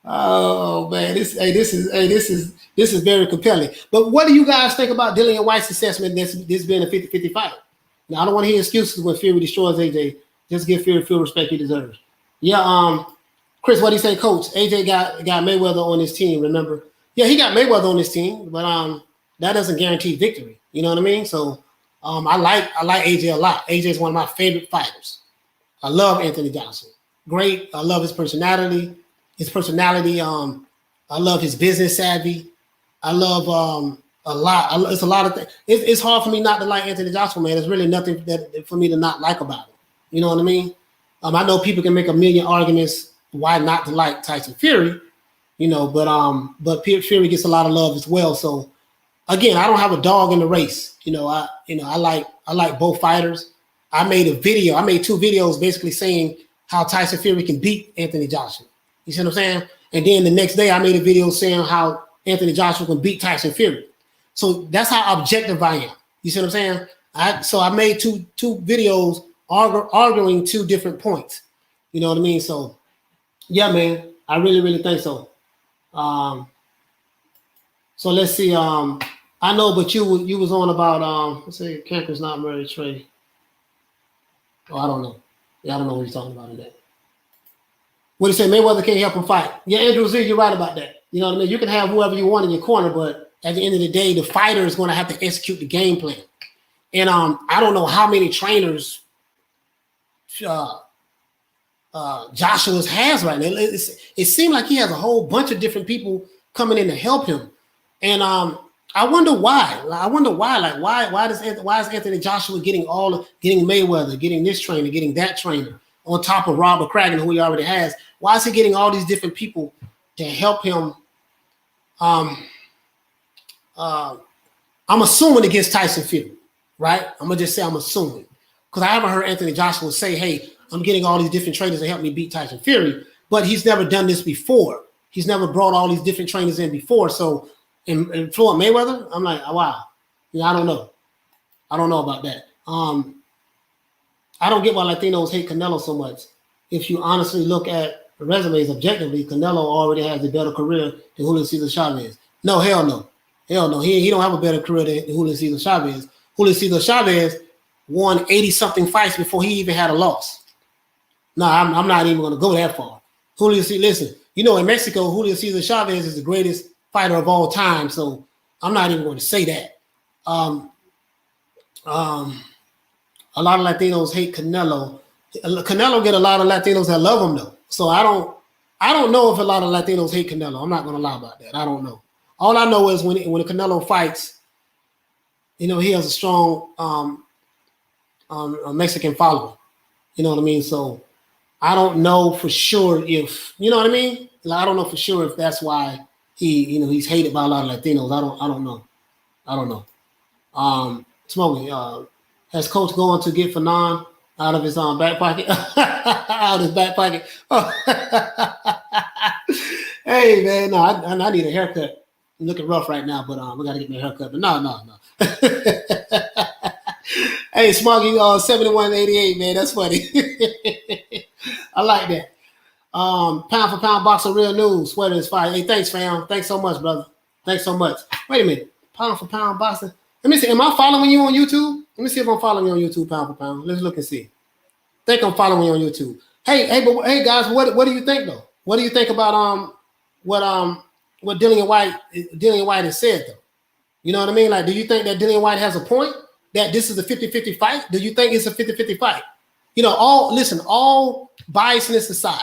Oh man, this is very compelling. But what do you guys think about Dillian Whyte's assessment? This being a 50-50 fight. Now I don't want to hear excuses when Fury destroys AJ. Just give Fury full respect he deserves. Yeah, Chris, what do you say, Coach? AJ got Mayweather on his team. Remember? Yeah, he got Mayweather on his team, but that doesn't guarantee victory. You know what I mean? So I like AJ a lot. AJ is one of my favorite fighters. I love Anthony Johnson. Great. I love his personality. I love his business savvy. I love a lot. It's a lot of things. It's hard for me not to like Anthony Joshua, man. There's really nothing for me to not like about him. You know what I mean? I know people can make a million arguments why not to like Tyson Fury, but Fury gets a lot of love as well. So again, I don't have a dog in the race. I like both fighters. I made 2 videos basically saying how Tyson Fury can beat Anthony Joshua. You see what I'm saying? And then the next day I made a video saying how Anthony Joshua can beat Tyson Fury. So that's how objective I am. You see what I'm saying? I made two videos arguing 2 different points. You know what I mean? So yeah, man, I really, really think so. So let's see. I know, but you was on about let's say Camper's not married Trey. Oh, I don't know. Yeah, I don't know what he's talking about in that. What do you say? Mayweather can't help him fight. Yeah, Andrew Z, you're right about that. You know what I mean? You can have whoever you want in your corner, but at the end of the day, the fighter is going to have to execute the game plan. And I don't know how many trainers Joshua's has right now. It seems like he has a whole bunch of different people coming in to help him. And I wonder why. Like why is Anthony Joshua getting Mayweather, getting this trainer, getting that trainer on top of Robert Kragan, who he already has? Why is he getting all these different people to help him I'm assuming against Tyson Fury, right? I'm gonna just say I'm assuming because I haven't heard Anthony Joshua say, "Hey, I'm getting all these different trainers to help me beat Tyson Fury," but he's never done this before. He's never brought all these different trainers in before. So in Floyd Mayweather, I'm like, oh, wow, I don't know. I don't know about that. I don't get why Latinos hate Canelo so much. If you honestly look at the resumes objectively, Canelo already has a better career than Julio Cesar Chavez. No, hell no. Hell no. He don't have a better career than Julio Cesar Chavez. Julio Cesar Chavez won 80-something fights before he even had a loss. No, I'm not even going to go that far. Julio Cesar, listen, in Mexico, Julio Cesar Chavez is the greatest fighter of all time, so I'm not even going to say that. A lot of Latinos hate Canelo. Canelo get a lot of Latinos that love him though. So I don't know if a lot of Latinos hate Canelo. I'm not going to lie about that. I don't know. All I know is when Canelo fights, he has a strong Mexican following. You know what I mean? So I don't know for sure if, you know what I mean? I don't know for sure if that's why he's hated by a lot of Latinos. I don't know. Smokey, has Coach going to get Fanon out of his back pocket? Out of his back pocket. Oh. Hey man, no, I need a haircut. I'm looking rough right now, but we gotta get me a haircut. But no. Hey, Smoggy, 7188, man, that's funny. I like that. Pound for pound boxer real news. Sweater is fire. Hey, thanks, fam. Thanks so much, brother. Thanks so much. Wait a minute. Pound for pound boxer. Let me see. Am I following you on YouTube? Let me see if I'm following you on YouTube, pound for pound. Let's look and see. I think I'm following you on YouTube. Hey guys, what do you think though? What do you think about what Dillian Whyte has said though? You know what I mean? Like, do you think that Dillian Whyte has a point that this is a 50-50 fight? Do you think it's a 50-50 fight? All biasness aside,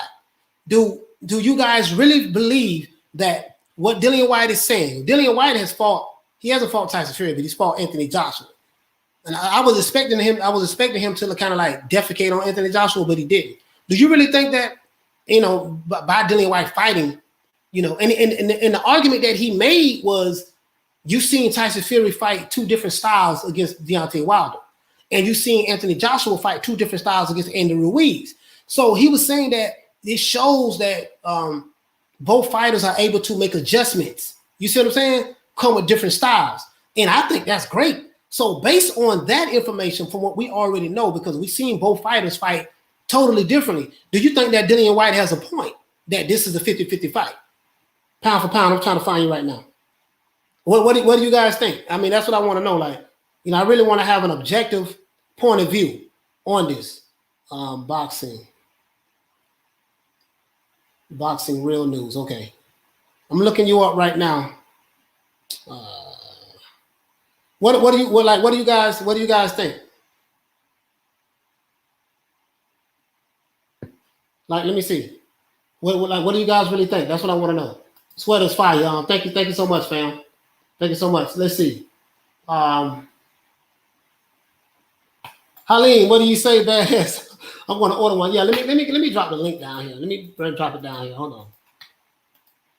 do you guys really believe that what Dillian Whyte is saying? Dillian Whyte hasn't fought Tyson Fury, but he's fought Anthony Joshua. And I was expecting him to kind of like defecate on Anthony Joshua, but he didn't. Do you really think that, by Dillian Whyte fighting, and the argument that he made was, you've seen Tyson Fury fight two different styles against Deontay Wilder, and you've seen Anthony Joshua fight two different styles against Andy Ruiz. So he was saying that it shows that both fighters are able to make adjustments. You see what I'm saying? Come with different styles. And I think that's great. So based on that information from what we already know, because we've seen both fighters fight totally differently, do you think that Dillian Whyte has a point that this is a 50-50 fight? Pound for pound, I'm trying to find you right now. What do you guys think? I mean, that's what I want to know. Like, I really want to have an objective point of view on this. Boxing real news. Okay. I'm looking you up right now. What do you guys think? Like, let me see. What do you guys really think? That's what I want to know. Sweater's fire. Thank you so much, fam. Thank you so much. Let's see. Haleen, what do you say, Bass? I'm going to order one. Yeah, let me drop the link down here. Let me drop it down here. Hold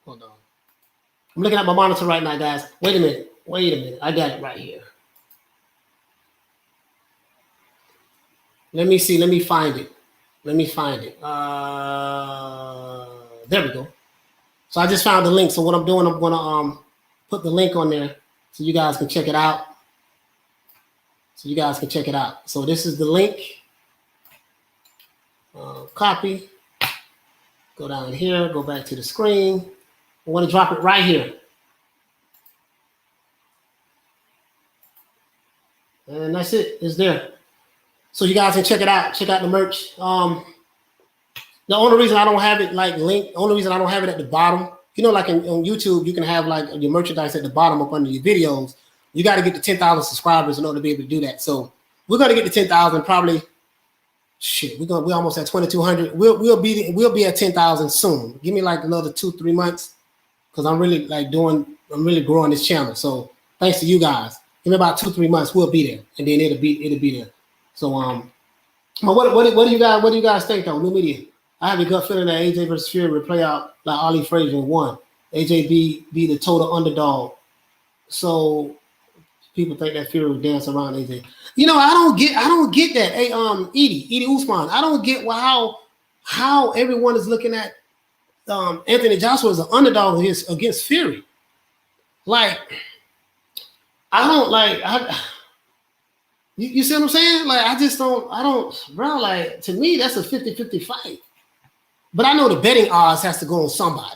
on. I'm looking at my monitor right now, guys. Wait a minute. I got it right here. Let me see. Let me find it. There we go. So I just found the link. So what I'm doing, I'm gonna put the link on there so you guys can check it out. So this is the link. Copy. Go down here. Go back to the screen. I want to drop it right here. And that's it. It's there. So you guys can check it out. Check out the merch. The only reason I don't have it like linked, the only reason I don't have it at the bottom, like on YouTube, you can have like your merchandise at the bottom up under your videos. You got to get to 10,000 subscribers in order to be able to do that. So we're going to get to 10,000 probably. We're almost at 2,200. We'll be at 10,000 soon. Give me like another 2-3 months, because I'm really growing this channel. So thanks to you guys. In about 2-3 months, we'll be there, and then it'll be there. So what do you guys think though? New media. I have a gut feeling that AJ versus Fury will play out like Ali Frazier won. AJ be the total underdog. So People think that Fury would dance around AJ. You know, I don't get that. Hey, Eddie Usman. I don't get how everyone is looking at Anthony Joshua as an underdog against Fury. Like, I don't like. You see what I'm saying? Like, I don't, bro. Like, to me, that's a 50-50 fight. But I know the betting odds has to go on somebody.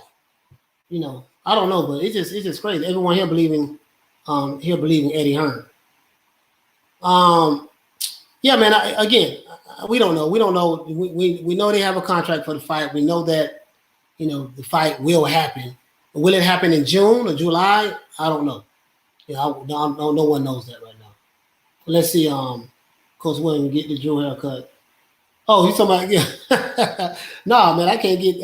You know, I don't know, but it's just crazy. Everyone here believing Eddie Hearn. Yeah, man. We don't know. We don't know. We know they have a contract for the fight. We know that, you know, the fight will happen. Will it happen in June or July? I don't know. Yeah, no one knows that right now. Let's see. Coach William get the Drew haircut. Oh, he's talking about No, man, I can't get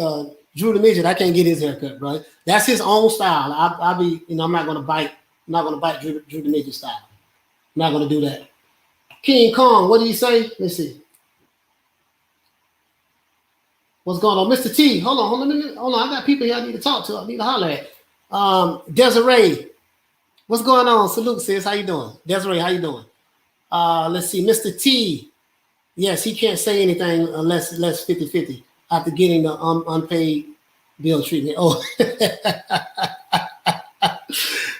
Drew the Midget. I can't get his haircut, bro. That's his own style. I'll be, you know, I'm not gonna bite Drew the Midget style. I'm not gonna do that. King Kong, what did he say? Let's see. What's going on, Mr. T? Hold on. I got people here I need to talk to. I need to holler at. Desiree, what's going on? Salute, sis. How you doing? Desiree, how you doing? Let's see, Mr. T. Yes, he can't say anything unless 50-50 after getting the unpaid bill treatment. Oh,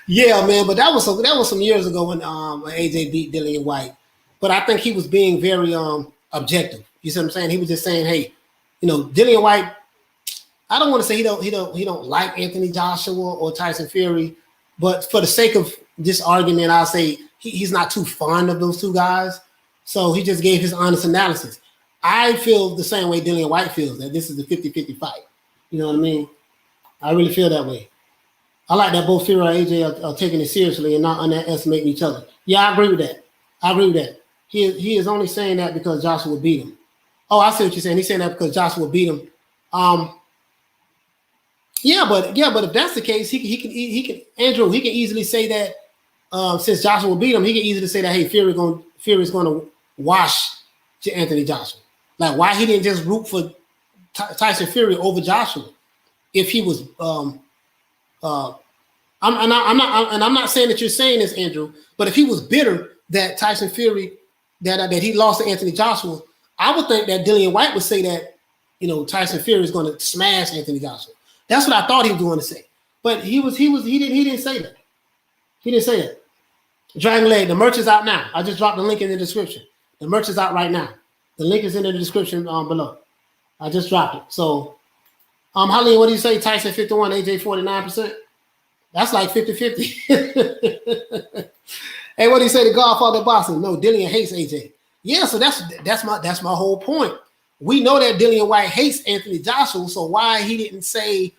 yeah, man. But that was some years ago when AJ beat Dillian Whyte. But I think he was being very objective. You see what I'm saying? He was just saying, hey, you know, Dillian Whyte. I don't want to say he don't like Anthony Joshua or Tyson Fury, but for the sake of this argument, I'll say he's not too fond of those two guys. So he just gave his honest analysis. I feel the same way Dillian Whyte feels, that this is a 50-50 fight. You know what I mean? I really feel that way. I like that both Fury and AJ are taking it seriously and not underestimating each other. Yeah, I agree with that. He is only saying that because Joshua beat him. Oh, I see what you're saying. He's saying that because Joshua beat him. Yeah, but if that's the case, he can Andrew, he can easily say that since Joshua beat him, he can easily say that, hey, Fury's going to wash Anthony Joshua. Like, why he didn't just root for Tyson Fury over Joshua if he was I'm not saying that you're saying this, Andrew, but if he was bitter that Tyson Fury that he lost to Anthony Joshua, I would think that Dillian Whyte would say that, you know, Tyson Fury is going to smash Anthony Joshua. That's what I thought he was going to say. But he didn't say that. He didn't say that. Dragon Leg, the merch is out now. I just dropped the link in the description. The merch is out right now. The link is in the description below. I just dropped it. So, Holly, what do you say? Tyson 51, AJ 49%. That's like 50-50. Hey, what do you say to Godfather Boxing? No, Dillian hates AJ. Yeah, so that's my whole point. We know that Dillian Whyte hates Anthony Joshua, so why he didn't say?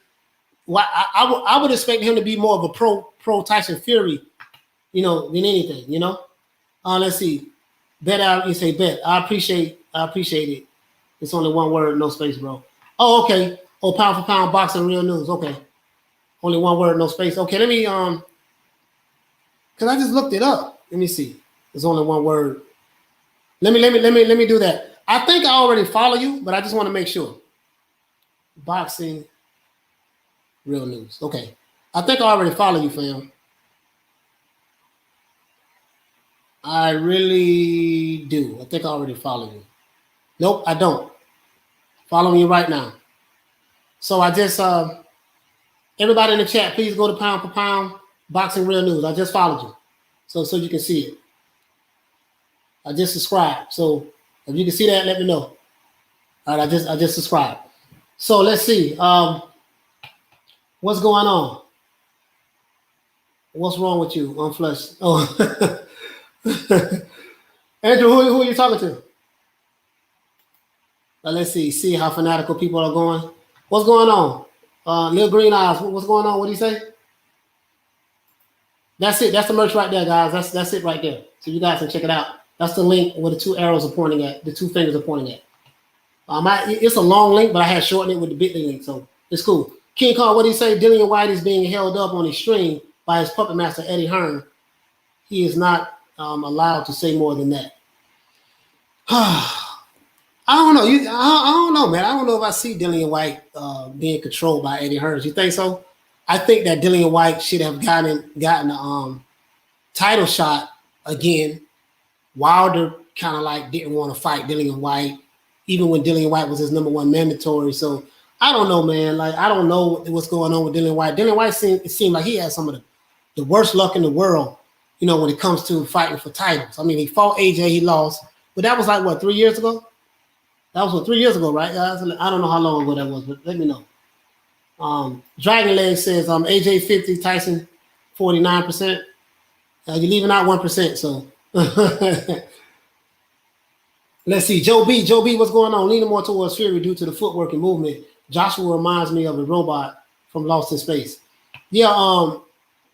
Why I would expect him to be more of a pro Tyson Fury, you know, than anything. You know. Let's see. You say bet. I appreciate it. It's only one word, no space, bro. Oh, okay. Oh, pound for pound boxing, real news. Okay. Only one word, no space. Okay, let me because I just looked it up. Let me see. There's only one word. Let me do that. I think I already follow you, but I just want to make sure. Boxing, real news. Okay. I think I already follow you, fam. I really do. I think I already follow you. Nope, I don't. Following you right now. So I just everybody in the chat, please go to pound for pound boxing real news. I just followed you. So you can see it. I just subscribed. So if you can see that, let me know. All right, I just subscribed. So let's see. What's going on? What's wrong with you? Unflushed. Oh. Andrew, who are you talking to? Let's see how fanatical people are going. What's going on? Lil Green Eyes, what's going on? What do you say? That's it. That's the merch right there, guys. That's it right there. So you guys can check it out. That's the link where the two arrows are pointing at. The two fingers are pointing at. It's a long link, but I had shortened it with the bit.ly link, so it's cool. King Kong, what do you say? Dillian Whyte is being held up on his stream by his puppet master Eddie Hearn. He is not allowed to say more than that. I don't know. I don't know, man. I don't know if I see Dillian Whyte being controlled by Eddie Hearn. You think so? I think that Dillian Whyte should have gotten title shot again. Wilder kind of like didn't want to fight Dillian Whyte, even when Dillian Whyte was his #1 mandatory. So I don't know, man. Like, I don't know what's going on with Dillian Whyte. Dillian Whyte seemed like he had some of the worst luck in the world, you know, when it comes to fighting for titles. I mean, he fought AJ, he lost, but that was like, what, 3 years ago? That was, what, 3 years ago, right, guys? I don't know how long ago that was, but let me know. Dragon Leg says AJ 50, Tyson 49%. You're leaving out 1%, so. Let's see. Joe B, what's going on? Leaning more towards Fury due to the footwork and movement. Joshua reminds me of a robot from Lost in Space. Yeah,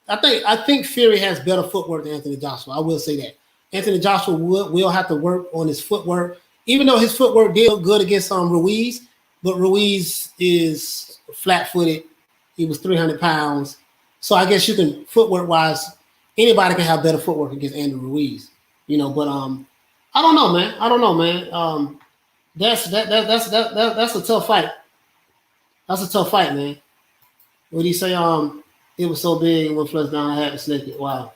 I think Fury has better footwork than Anthony Joshua. I will say that. Anthony Joshua will have to work on his footwork, even though his footwork did look good against Ruiz, but Ruiz is flat-footed. He was 300 pounds. So I guess you can, footwork-wise, anybody can have better footwork against Andrew Ruiz, you know, but I don't know, man. That's a tough fight. That's a tough fight, man. What do you say? It was so big when flushed down, I had to slip it. Wow.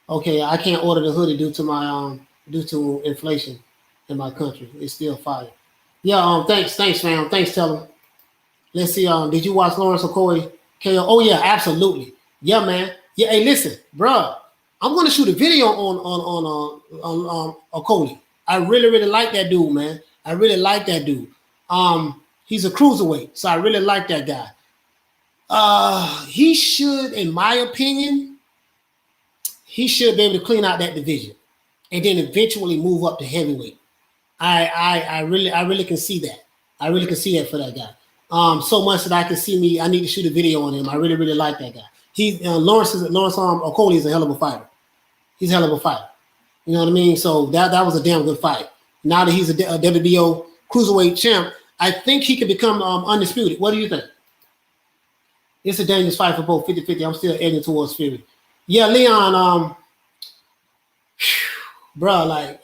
Okay, I can't order the hoodie due to inflation in my country. It's still fire. Yeah. Thanks, fam. Thanks, Teller. Let's see. Did you watch Lawrence Okoye KO? Oh yeah, absolutely. Yeah, man. Yeah. Hey, listen, bro. I'm gonna shoot a video on Okoye. I really like that dude, man. I really like that dude. He's a cruiserweight, so I really like that guy. He should, in my opinion, he should be able to clean out that division and then eventually move up to heavyweight. I really can see that. I really can see that for that guy. So much that I need to shoot a video on him. I really like that guy. Lawrence Okoye is a hell of a fighter. He's a hell of a fighter. You know what I mean? So that was a damn good fight. Now that he's a WBO cruiserweight champ, I think he can become undisputed. What do you think? It's a dangerous fight for both 50-50. I'm still edging towards Fury. Yeah, Leon, bro, like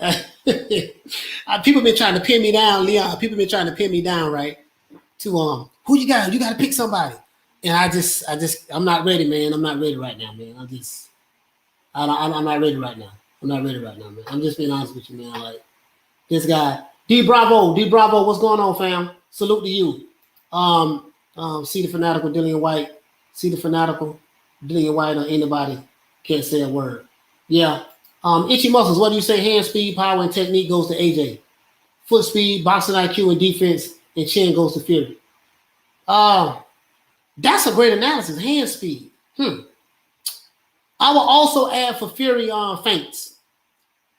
people been trying to pin me down, Leon. People been trying to pin me down, right? To who you got? You got to pick somebody. And I'm not ready, man. I'm not ready right now, man. I'm not ready right now. I'm not ready right now, man. I'm just being honest with you, man. Like, this guy, D Bravo, what's going on, fam? Salute to you. See the fanatical Dillian Whyte. See the fanatical Dillian Whyte on anybody. Can't say a word. Yeah. Itchy muscles. What do you say? Hand speed, power, and technique goes to AJ. Foot speed, boxing IQ, and defense, and chin goes to Fury. That's a great analysis. Hand speed. I will also add for Fury feints.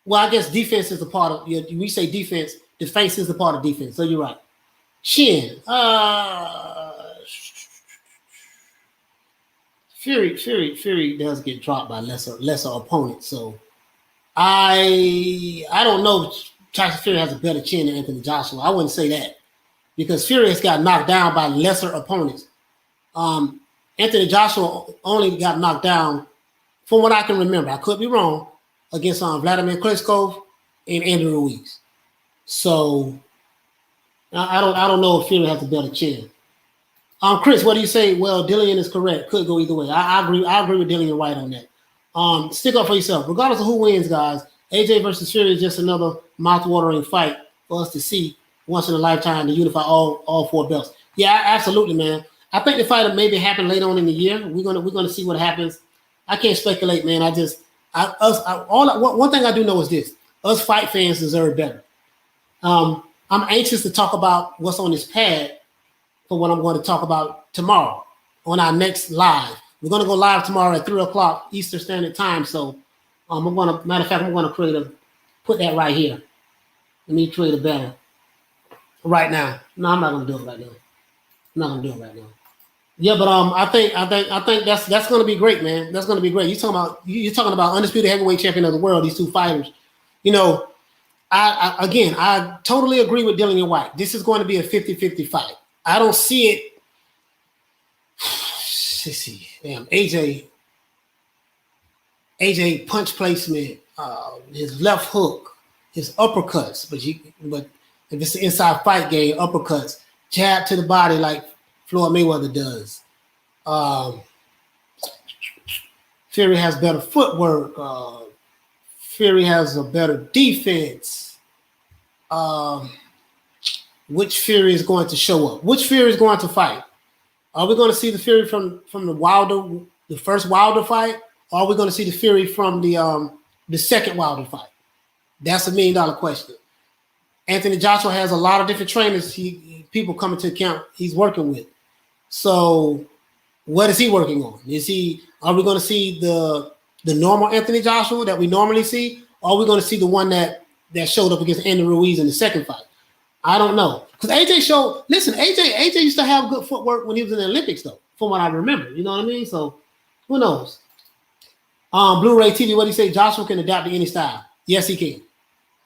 Well, I guess defense is a part of. When you say defense, the feints is a part of defense. So you're right. Chin. Fury does get dropped by lesser opponents. So I don't know if Tyson Fury has a better chin than Anthony Joshua. I wouldn't say that because Fury has got knocked down by lesser opponents. Anthony Joshua only got knocked down, from what I can remember, I could be wrong, against Vladimir Klitschko and Andrew Ruiz. So I don't know if Fury has a better chin. Chris, what do you say? Well, Dillian is correct. Could go either way. I agree with Dillian Whyte on that. Stick up for yourself. Regardless of who wins, guys, AJ versus Fury is just another mouth-watering fight for us to see once in a lifetime to unify all 4 belts. Yeah, absolutely, man. I think the fight will maybe happen later on in the year. We're gonna see what happens. I can't speculate, man. One thing I do know is this: us fight fans deserve better. I'm anxious to talk about what's on this pad for what I'm going to talk about tomorrow on our next live. We're going to go live tomorrow at 3:00 Eastern Standard Time. So matter of fact, I'm going to put that right here. Let me create a banner right now. No, I'm not going to do it right now. I'm not going to do it right now. Yeah, but I think that's going to be great, man. That's going to be great. You're talking about undisputed heavyweight champion of the world. These 2 fighters. You know, I totally agree with Dillian Whyte. This is going to be a 50-50 fight. I don't see it. Let's see. Damn, AJ punch placement, his left hook, his uppercuts, but if it's an inside fight game, uppercuts, jab to the body like Floyd Mayweather does. 50-50 Fury has better footwork. Fury has a better defense. Which Fury is going to show up? Which Fury is going to fight? Are we going to see the Fury from the first Wilder fight, or are we going to see the Fury from the second Wilder fight? That's $1 million question. Anthony Joshua has a lot of different trainers. People coming to account he's working with. So, what is he working on? Are we going to see the normal Anthony Joshua that we normally see, or are we going to see the one that showed up against Andy Ruiz in the second fight? I don't know. Because AJ used to have good footwork when he was in the Olympics, though, from what I remember. You know what I mean? So, who knows? Blu-ray TV, what do you say? Joshua can adapt to any style. Yes, he can.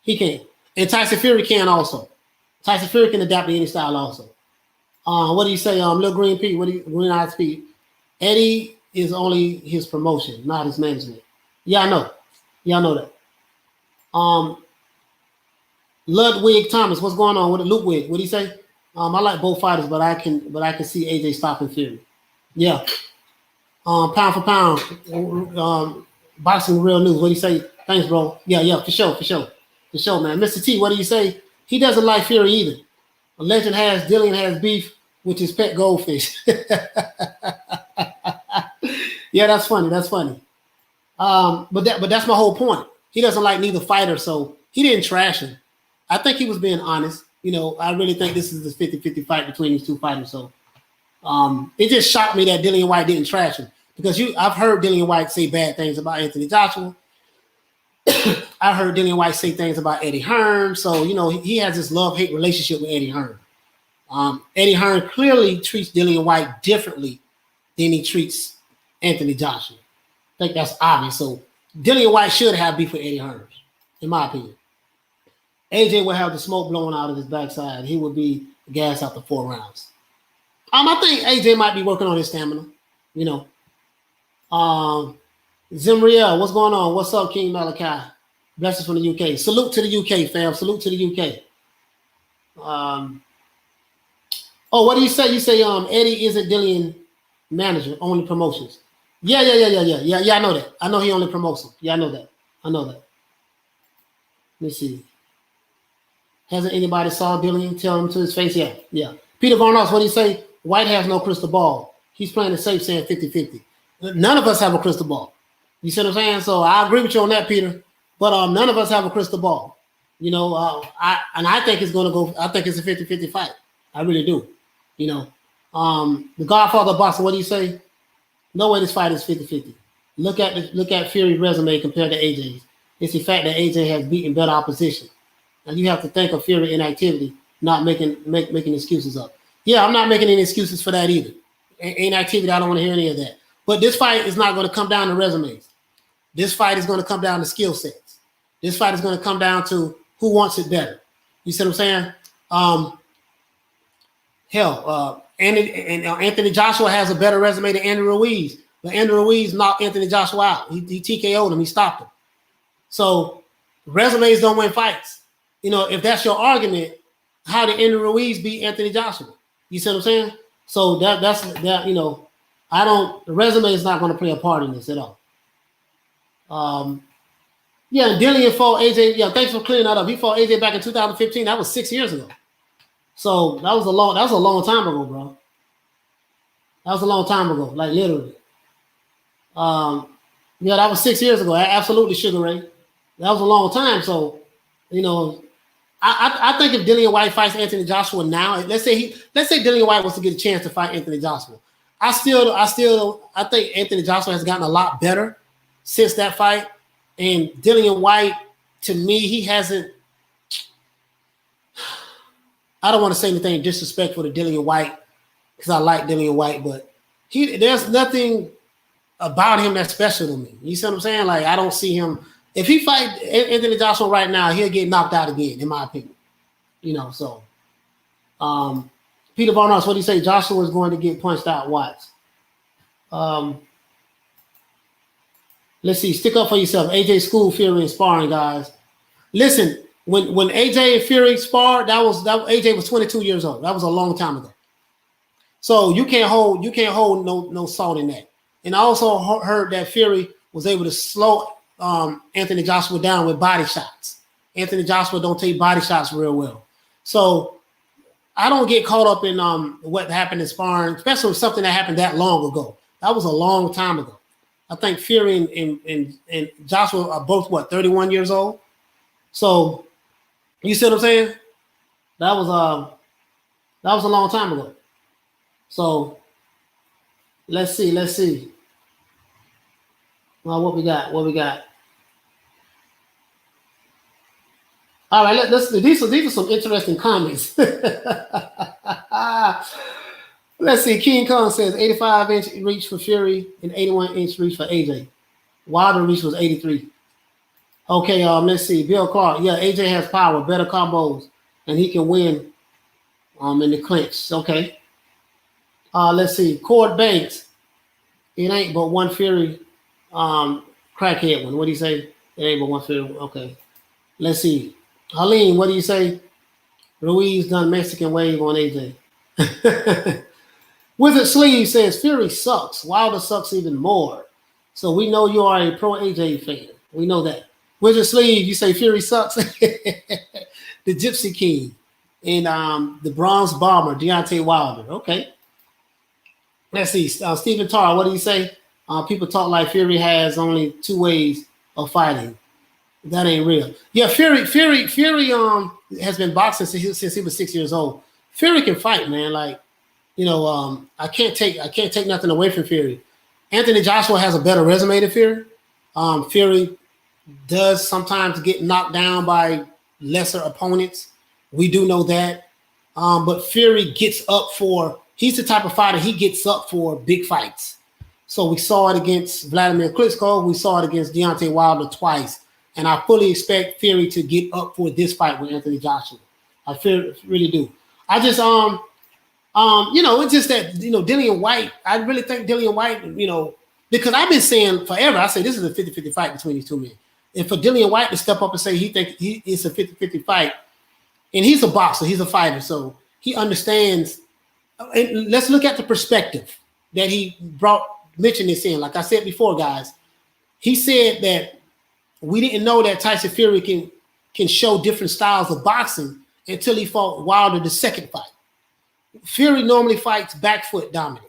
He can. And Tyson Fury can also. Tyson Fury can adapt to any style also. What do you say? Lil Green Pete, Green Eyes Pete? Eddie is only his promotion, not his management. Yeah, I know. Yeah, I know that. Ludwig Thomas, what's going on with Ludwig? What do you say? I like both fighters, but I can see AJ stopping Fury. Yeah. Pound for pound, boxing real news. What do you say? Thanks, bro. Yeah, for sure, man. Mr. T, what do you say? He doesn't like Fury either. Dillian has beef with his pet goldfish. Yeah, that's funny. But that's my whole point. He doesn't like neither fighter, so he didn't trash him. I think he was being honest. I really think this is the 50-50 fight between these two fighters. So it just shocked me that Dillian Whyte didn't trash him, because I've heard Dillian Whyte say bad things about Anthony Joshua. I heard Dillian Whyte say things about Eddie Hearn. So, he has this love-hate relationship with Eddie Hearn. Eddie Hearn clearly treats Dillian Whyte differently than he treats Anthony Joshua. I think that's obvious. So Dillian Whyte should have beef with Eddie Hearn, in my opinion. AJ will have the smoke blowing out of his backside. He would be gassed after 4 rounds. I think AJ might be working on his stamina. Zimriel, what's going on? What's up, King Malachi? Blessings from the UK. Salute to the UK, fam. Salute to the UK. What do you say? You say Eddie isn't Dillian manager, only promotions. Yeah. I know that. I know he only promotes him. Yeah, I know that. Let me see. Hasn't anybody saw Dillian tell him to his face? Yeah. Peter Varnos, what do you say? White has no crystal ball. He's playing it safe, saying 50-50. None of us have a crystal ball. You see what I'm saying? So I agree with you on that, Peter. But none of us have a crystal ball. I think it's going to go. I think it's a 50-50 fight. I really do. The Godfather of boxing, what do you say? No way this fight is 50-50. Look at Fury's resume compared to AJ's. It's the fact that AJ has beaten better opposition. And you have to think of Fury inactivity, not making excuses up. Yeah, I'm not making any excuses for that either. Inactivity, I don't want to hear any of that. But this fight is not going to come down to resumes. This fight is going to come down to skill sets. This fight is going to come down to who wants it better. You see what I'm saying? Anthony Joshua has a better resume than Andy Ruiz. But Andy Ruiz knocked Anthony Joshua out. He TKO'd him. He stopped him. So resumes don't win fights. If that's your argument, how did Andy Ruiz beat Anthony Joshua? You see what I'm saying? So that's the resume is not going to play a part in this at all. Dillian fought AJ. Yeah, thanks for clearing that up. He fought AJ back in 2015. That was 6 years ago. So that was a long time ago, bro. That was a long time ago, like literally. That was 6 years ago. Absolutely, Sugar Ray. That was a long time. So, I think if Dillian Whyte fights Anthony Joshua now, let's say Dillian Whyte was to get a chance to fight Anthony Joshua, I think Anthony Joshua has gotten a lot better since that fight. And Dillian Whyte, to me, he hasn't. I don't want to say anything disrespectful to Dillian Whyte because I like Dillian Whyte, but there's nothing about him that's special to me. You see what I'm saying? Like, I don't see him. If he fight Anthony Joshua right now, he'll get knocked out again, in my opinion. So Peter Barnos, what do you say? Joshua is going to get punched out. Watch. Let's see. Stick up for yourself. AJ School, Fury, and sparring, guys. Listen, when AJ and Fury sparred, AJ was 22 years old. That was a long time ago. So you can't hold no salt in that. And I also heard that Fury was able to slow Anthony Joshua down with body shots. Anthony Joshua don't take body shots real well. So I don't get caught up in what happened in sparring, especially with something that happened that long ago. That was a long time ago. I think Fury and Joshua are both, 31 years old? So you see what I'm saying? That was a long time ago. So let's see. Well, what we got? All right, these are some interesting comments. Let's see. King Kong says 85-inch reach for Fury and 81-inch reach for AJ. Wilder reach was 83. Okay, let's see. Bill Clark. Yeah, AJ has power, better combos, and he can win in the clinch. Okay. Let's see. Cord Banks. It ain't but one Fury crackhead one. What do you say? It ain't but one Fury. Okay. Let's see. Haleen, what do you say? Ruiz done Mexican wave on AJ. Wizard Sleeve says Fury sucks. Wilder sucks even more. So we know you are a pro AJ fan. We know that. Wizard Sleeve, you say Fury sucks. The Gypsy King and the Bronze Bomber, Deontay Wilder. Okay. Let's see. Stephen Tarr, what do you say? People talk like Fury has only two ways of fighting. That ain't real. Yeah, Fury has been boxing since he was 6 years old. Fury can fight, man. Like, I can't take nothing away from Fury. Anthony Joshua has a better resume than Fury. Fury does sometimes get knocked down by lesser opponents. We do know that. But Fury gets up he's the type of fighter, he gets up for big fights. So we saw it against Vladimir Klitschko. We saw it against Deontay Wilder twice. And I fully expect Fury to get up for this fight with Anthony Joshua. I really do. I just, it's just that, Dillian Whyte, I really think Dillian Whyte, because I've been saying forever, I say this is a 50-50 fight between these two men. And for Dillian Whyte to step up and say it's a 50-50 fight, and he's a boxer, he's a fighter, so he understands. And let's look at the perspective that he mentioned this in. Like I said before, guys, he said that we didn't know that Tyson Fury can show different styles of boxing until he fought Wilder the second fight. Fury normally fights back foot dominant.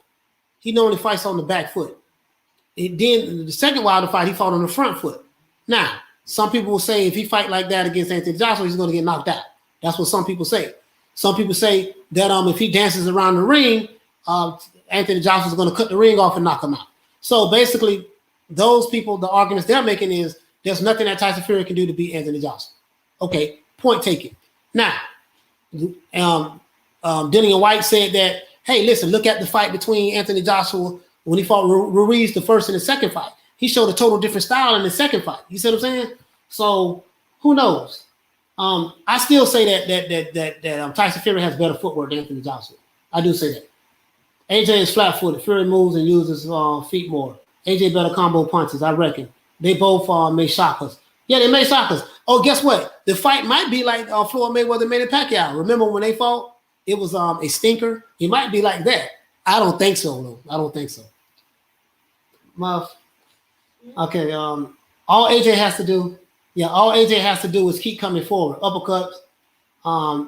He normally fights on the back foot. And then the second Wilder fight, he fought on the front foot. Now, some people will say if he fight like that against Anthony Joshua, he's going to get knocked out. That's what some people say. Some people say that if he dances around the ring, Anthony Joshua's going to cut the ring off and knock him out. So basically, those people, the arguments they're making is there's nothing that Tyson Fury can do to beat Anthony Joshua. Okay, point taken. Now, Dillian Whyte said that, hey, listen, look at the fight between Anthony Joshua when he fought Ruiz the first and the second fight. He showed a total different style in the second fight. You see what I'm saying? So who knows? I still say that Tyson Fury has better footwork than Anthony Joshua. I do say that. AJ is flat-footed. Fury moves and uses feet more. AJ better combo punches, I reckon. They both may shock us. Yeah, they may shock us. Oh, guess what? The fight might be like Floyd Mayweather and Manny Pacquiao. Remember when they fought? It was a stinker. It might be like that. I don't think so, though. I don't think so. Okay. All AJ has to do is keep coming forward. Uppercuts,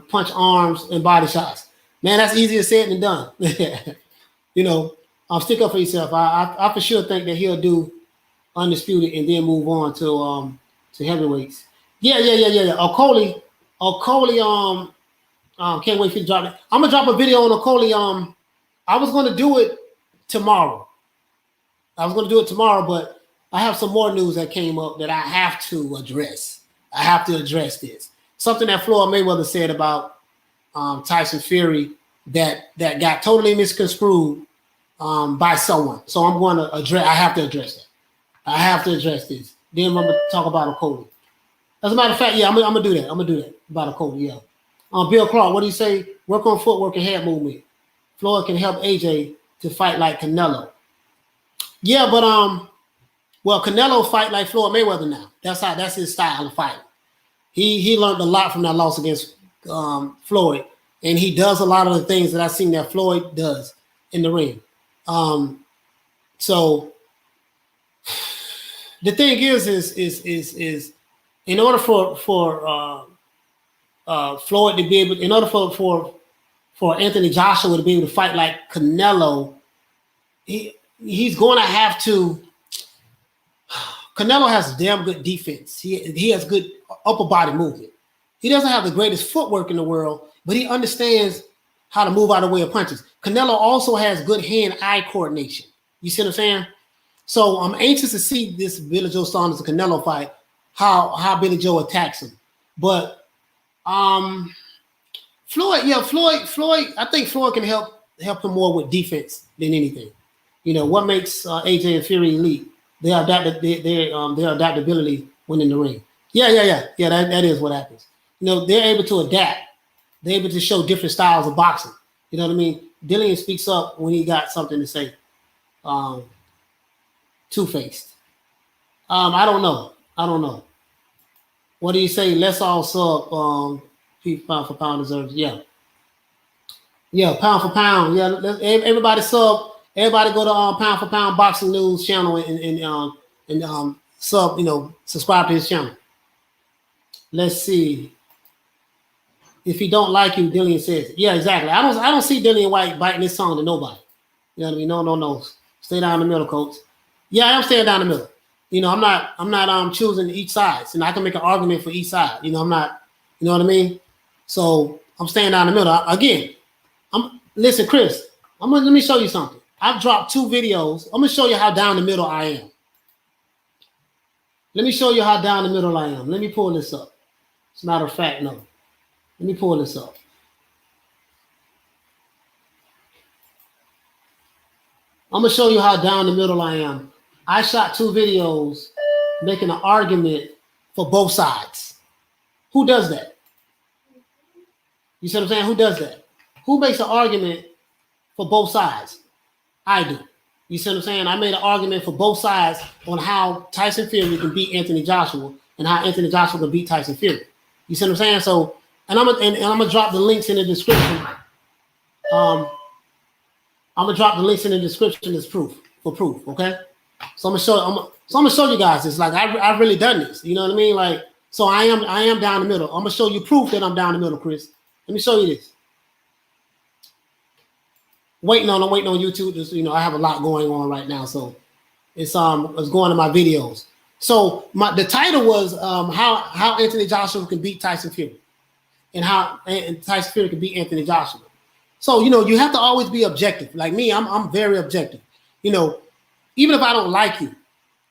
punch arms, and body shots. Man, that's easier said than done. Stick up for yourself. I for sure think that he'll do undisputed and then move on to heavyweights. Yeah. Okoli, can't wait for you to drop it. I'm gonna drop a video on Okoli. I was gonna do it tomorrow. But I have some more news that came up that I have to address. I have to address this. Something that Floyd Mayweather said about Tyson Fury that got totally misconstrued by someone. So I'm going to address. I have to address that. I have to address this. Then I'm going to talk about Okoli. As a matter of fact, yeah, I'm gonna do that. I'm gonna do that about Okoli. Yeah. Bill Clark, what do you say? Work on footwork and head movement. Floyd can help AJ to fight like Canelo. Yeah, but well, Canelo fight like Floyd Mayweather now. That's his style of fighting. He learned a lot from that loss against Floyd, and he does a lot of the things that I've seen that Floyd does in the ring. So the thing is in order for Floyd to be able, in order for Anthony Joshua to be able to fight like Canelo, he's going to have to. Canelo has damn good defense. He has good upper body movement. He doesn't have the greatest footwork in the world, but he understands how to move out of the way of punches. Canelo also has good hand-eye coordination. You see what I'm saying? So I'm anxious to see this Billy Joe Saunders and Canelo fight, how Billy Joe attacks him. But Floyd, I think Floyd can help him more with defense than anything. You know, what makes AJ and Fury elite? Their adaptability when in the ring. Yeah. That is what happens. You know, they're able to adapt. They're able to show different styles of boxing. You know what I mean? Dillian speaks up when he got something to say. Two-faced. I don't know. What do you say? Let's all sub pound for pound deserves. Yeah, pound for pound. Yeah, everybody sub. Everybody go to Pound for Pound Boxing News channel and sub. You know, subscribe to his channel. Let's see. If he don't like you, Dillian says, yeah, exactly. I don't see Dillian Whyte biting his tongue to nobody. You know what I mean? No. Stay down the middle, coach. Yeah, I am staying down the middle. You know, I'm not choosing each side. And I can make an argument for each side. You know, I'm not, you know what I mean? So I'm staying down the middle. Again, listen, Chris, let me show you something. I've dropped 2 videos. I'm gonna show you how down the middle I am. Let me show you how down the middle I am. Let me pull this up. As a matter of fact, no. Let me pull this up. I'm gonna show you how down the middle I am. I shot 2 videos making an argument for both sides. Who does that? You see what I'm saying? Who does that? Who makes an argument for both sides? I do. You see what I'm saying? I made an argument for both sides on how Tyson Fury can beat Anthony Joshua and how Anthony Joshua can beat Tyson Fury. You see what I'm saying? So, and I'm gonna drop the links in the description. I'm gonna drop the links in the description as proof. Okay? So I'm gonna show you guys this. Like I've really done this. You know what I mean? Like, so I am down the middle. I'm gonna show you proof that I'm down the middle, Chris. Let me show you this. I'm waiting on YouTube. Just, you know, I have a lot going on right now, so it's going to my videos. So the title was how Anthony Joshua can beat Tyson Fury, and how Tyson Fury can beat Anthony Joshua. So, you know, you have to always be objective. Like me, I'm very objective. You know, even if I don't like you,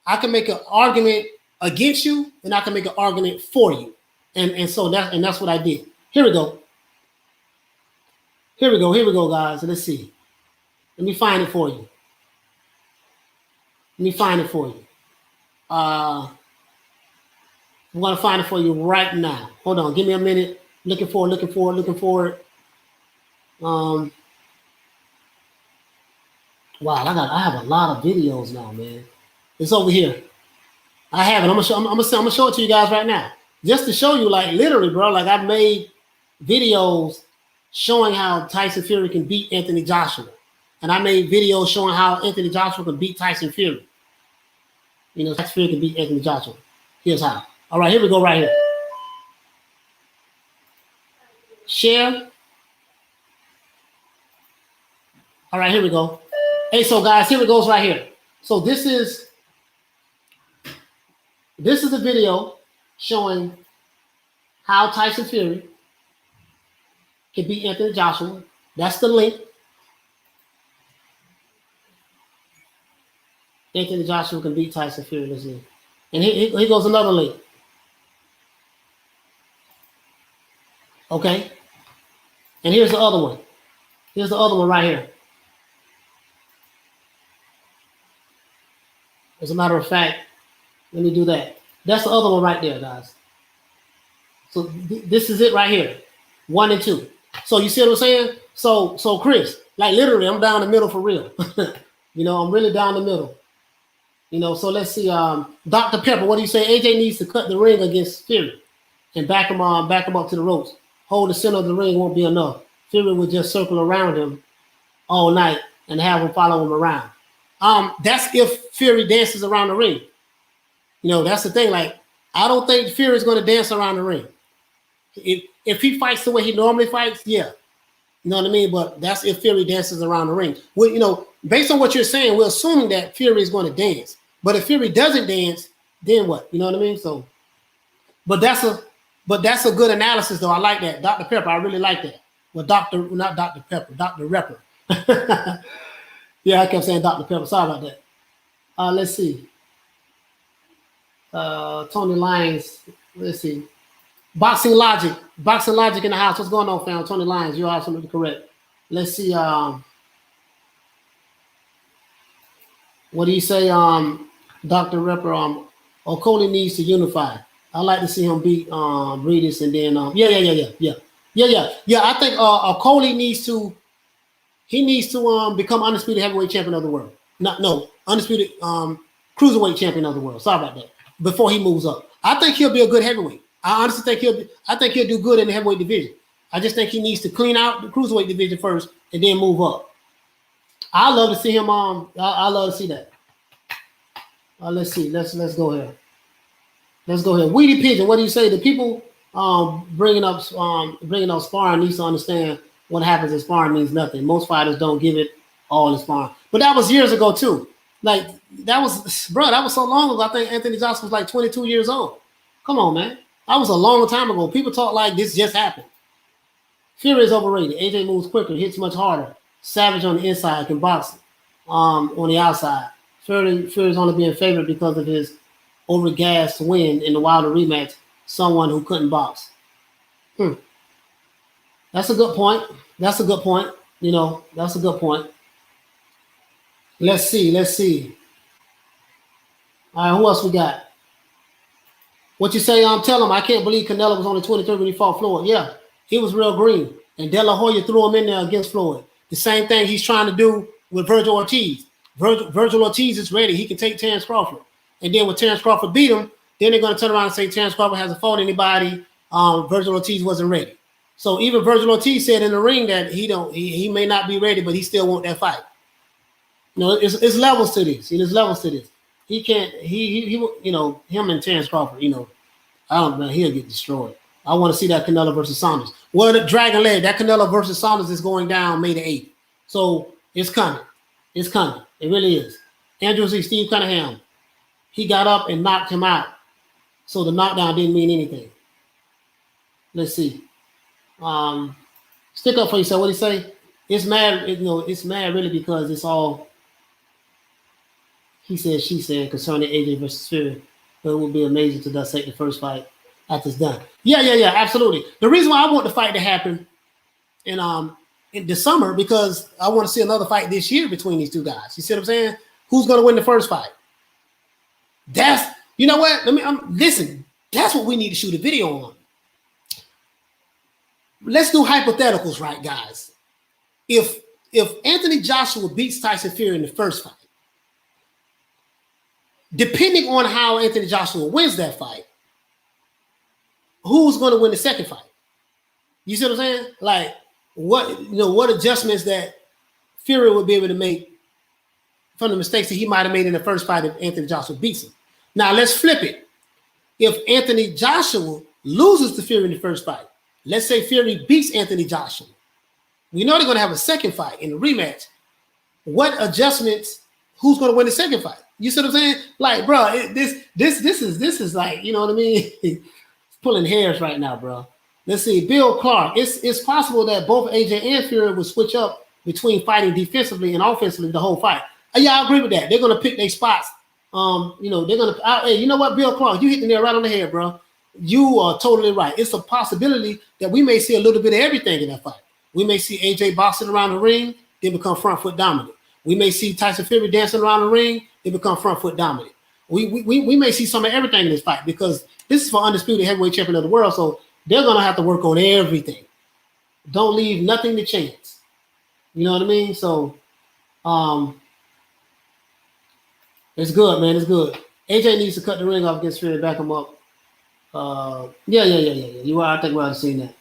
I can make an argument against you, and I can make an argument for you. And so that's what I did. Here we go, guys. Let's see. Let me find it for you. I'm gonna find it for you right now. Hold on, give me a minute. Looking for it. Wow, I have a lot of videos now, man. It's over here. I have it. I'm gonna show it to you guys right now, just to show you, like, literally, bro. Like, I've made videos showing how Tyson Fury can beat Anthony Joshua, and I made videos showing how Anthony Joshua can beat Tyson Fury. You know, Tyson Fury can beat Anthony Joshua. Here's how. All right, here we go. Right here. Share. All right, here we go. Hey, so guys, here it goes right here. So this is a video showing how Tyson Fury can beat Anthony Joshua. That's the link. Anthony Joshua can beat Tyson Fury. Let's see. And here goes another link. Okay. And here's the other one. Here's the other one right here. As a matter of fact, let me do that. That's the other one right there, guys. So this is it right here. 1 and 2. So you see what I'm saying? So Chris, like, literally, I'm down the middle for real. You know, I'm really down the middle. You know, so let's see. Dr. Pepper, what do you say? AJ needs to cut the ring against Fury and back him up to the ropes. Hold the center of the ring won't be enough. Fury will just circle around him all night and have him follow him around. That's if Fury dances around the ring. You know, that's the thing. Like, I don't think Fury is going to dance around the ring. If he fights the way he normally fights, yeah. You know what I mean? But that's if Fury dances around the ring. Well, you know, based on what you're saying, we're assuming that Fury is going to dance. But if Fury doesn't dance, then what? You know what I mean? So, but that's a good analysis, though. I like that. Dr. Pepper, I really like that. Well, not Dr. Pepper, Dr. Repper. Yeah, I kept saying Dr. Pepper. Sorry about that. Let's see. Tony Lyons. Let's see. Boxing Logic in the house. What's going on, fam? Tony Lyons, you're absolutely correct. Let's see. What do you say, Dr. Repper? Okoli needs to unify. I like to see him beat Breedis, and then yeah. I think Okoli needs to become undisputed heavyweight champion of the world. Undisputed cruiserweight champion of the world. Sorry about that. Before he moves up, I think he'll be a good heavyweight. I honestly think he'll do good in the heavyweight division. I just think he needs to clean out the cruiserweight division first and then move up. I love to see him. I love to see that. Let's see. Let's go here. Let's go here. Weedy Pigeon. What do you say? The people bringing up sparring needs to understand what happens in sparring means nothing. Most fighters don't give it all in sparring. But that was years ago too. Like that was so long ago. I think Anthony Johnson was like 22 years old. Come on, man. That was a long time ago. People talk like this just happened. Fury is overrated. AJ moves quicker, hits much harder. Savage on the inside, can box on the outside. Fury is only being favored because of his overgassed win in the Wilder rematch. Someone who couldn't box. That's a good point. You know, that's a good point. Let's see. All right, who else we got? What you say? Tell him I can't believe Canelo was only 23 when he fought Floyd. Yeah, he was real green. And De La Hoya threw him in there against Floyd. The same thing he's trying to do with Virgil Ortiz. Virgil Ortiz is ready. He can take Terence Crawford. And then when Terence Crawford beat him, then they're going to turn around and say Terence Crawford hasn't fought anybody. Virgil Ortiz wasn't ready. So even Virgil Ortiz said in the ring that he may not be ready, but he still want that fight. You know, it's levels to this. There's levels to this. He can't. He you know, him and Terence Crawford. You know, I don't know. He'll get destroyed. I want to see that Canelo versus Saunders. Well, the Dragon Leg, that Canelo versus Saunders is going down May the 8th. So it's coming. It's coming. It really is. Andrew Z. Steve Cunningham. He got up and knocked him out. So the knockdown didn't mean anything. Let's see. Stick up for yourself. What do you say? It's mad. It's mad really because it's all he said, she said concerning AJ versus Fury. But it would be amazing to dissect the first fight after it's done. Yeah, absolutely. The reason why I want the fight to happen in the summer because I want to see another fight this year between these two guys. You see what I'm saying? Who's going to win the first fight? You know what? Listen. That's what we need to shoot a video on. Let's do hypotheticals, right, guys? If Anthony Joshua beats Tyson Fury in the first fight, depending on how Anthony Joshua wins that fight, who's going to win the second fight? You see what I'm saying? Like what adjustments that Fury would be able to make from the mistakes that he might have made in the first fight if Anthony Joshua beats him. Now let's flip it. If Anthony Joshua loses to Fury in the first fight, let's say Fury beats Anthony Joshua. We know they're going to have a second fight in the rematch. What adjustments? Who's going to win the second fight? You see what I'm saying? Like, bro, this is like, you know what I mean? It's pulling hairs right now, bro. Let's see. Bill Clark. It's possible that both AJ and Fury will switch up between fighting defensively and offensively the whole fight. Yeah, I agree with that. They're going to pick their spots. They're going to. Hey, you know what, Bill Clark? You hit the nail right on the head, bro. You are totally right. It's a possibility that we may see a little bit of everything in that fight. We may see AJ boxing around the ring, then become front foot dominant. We may see Tyson Fury dancing around the ring, then become front foot dominant. We may see some of everything in this fight because this is for undisputed heavyweight champion of the world, so they're going to have to work on everything. Don't leave nothing to chance. You know what I mean? So, it's good, man. It's good. AJ needs to cut the ring off against Fury, back him up. Yeah. You are. I think we've seen that.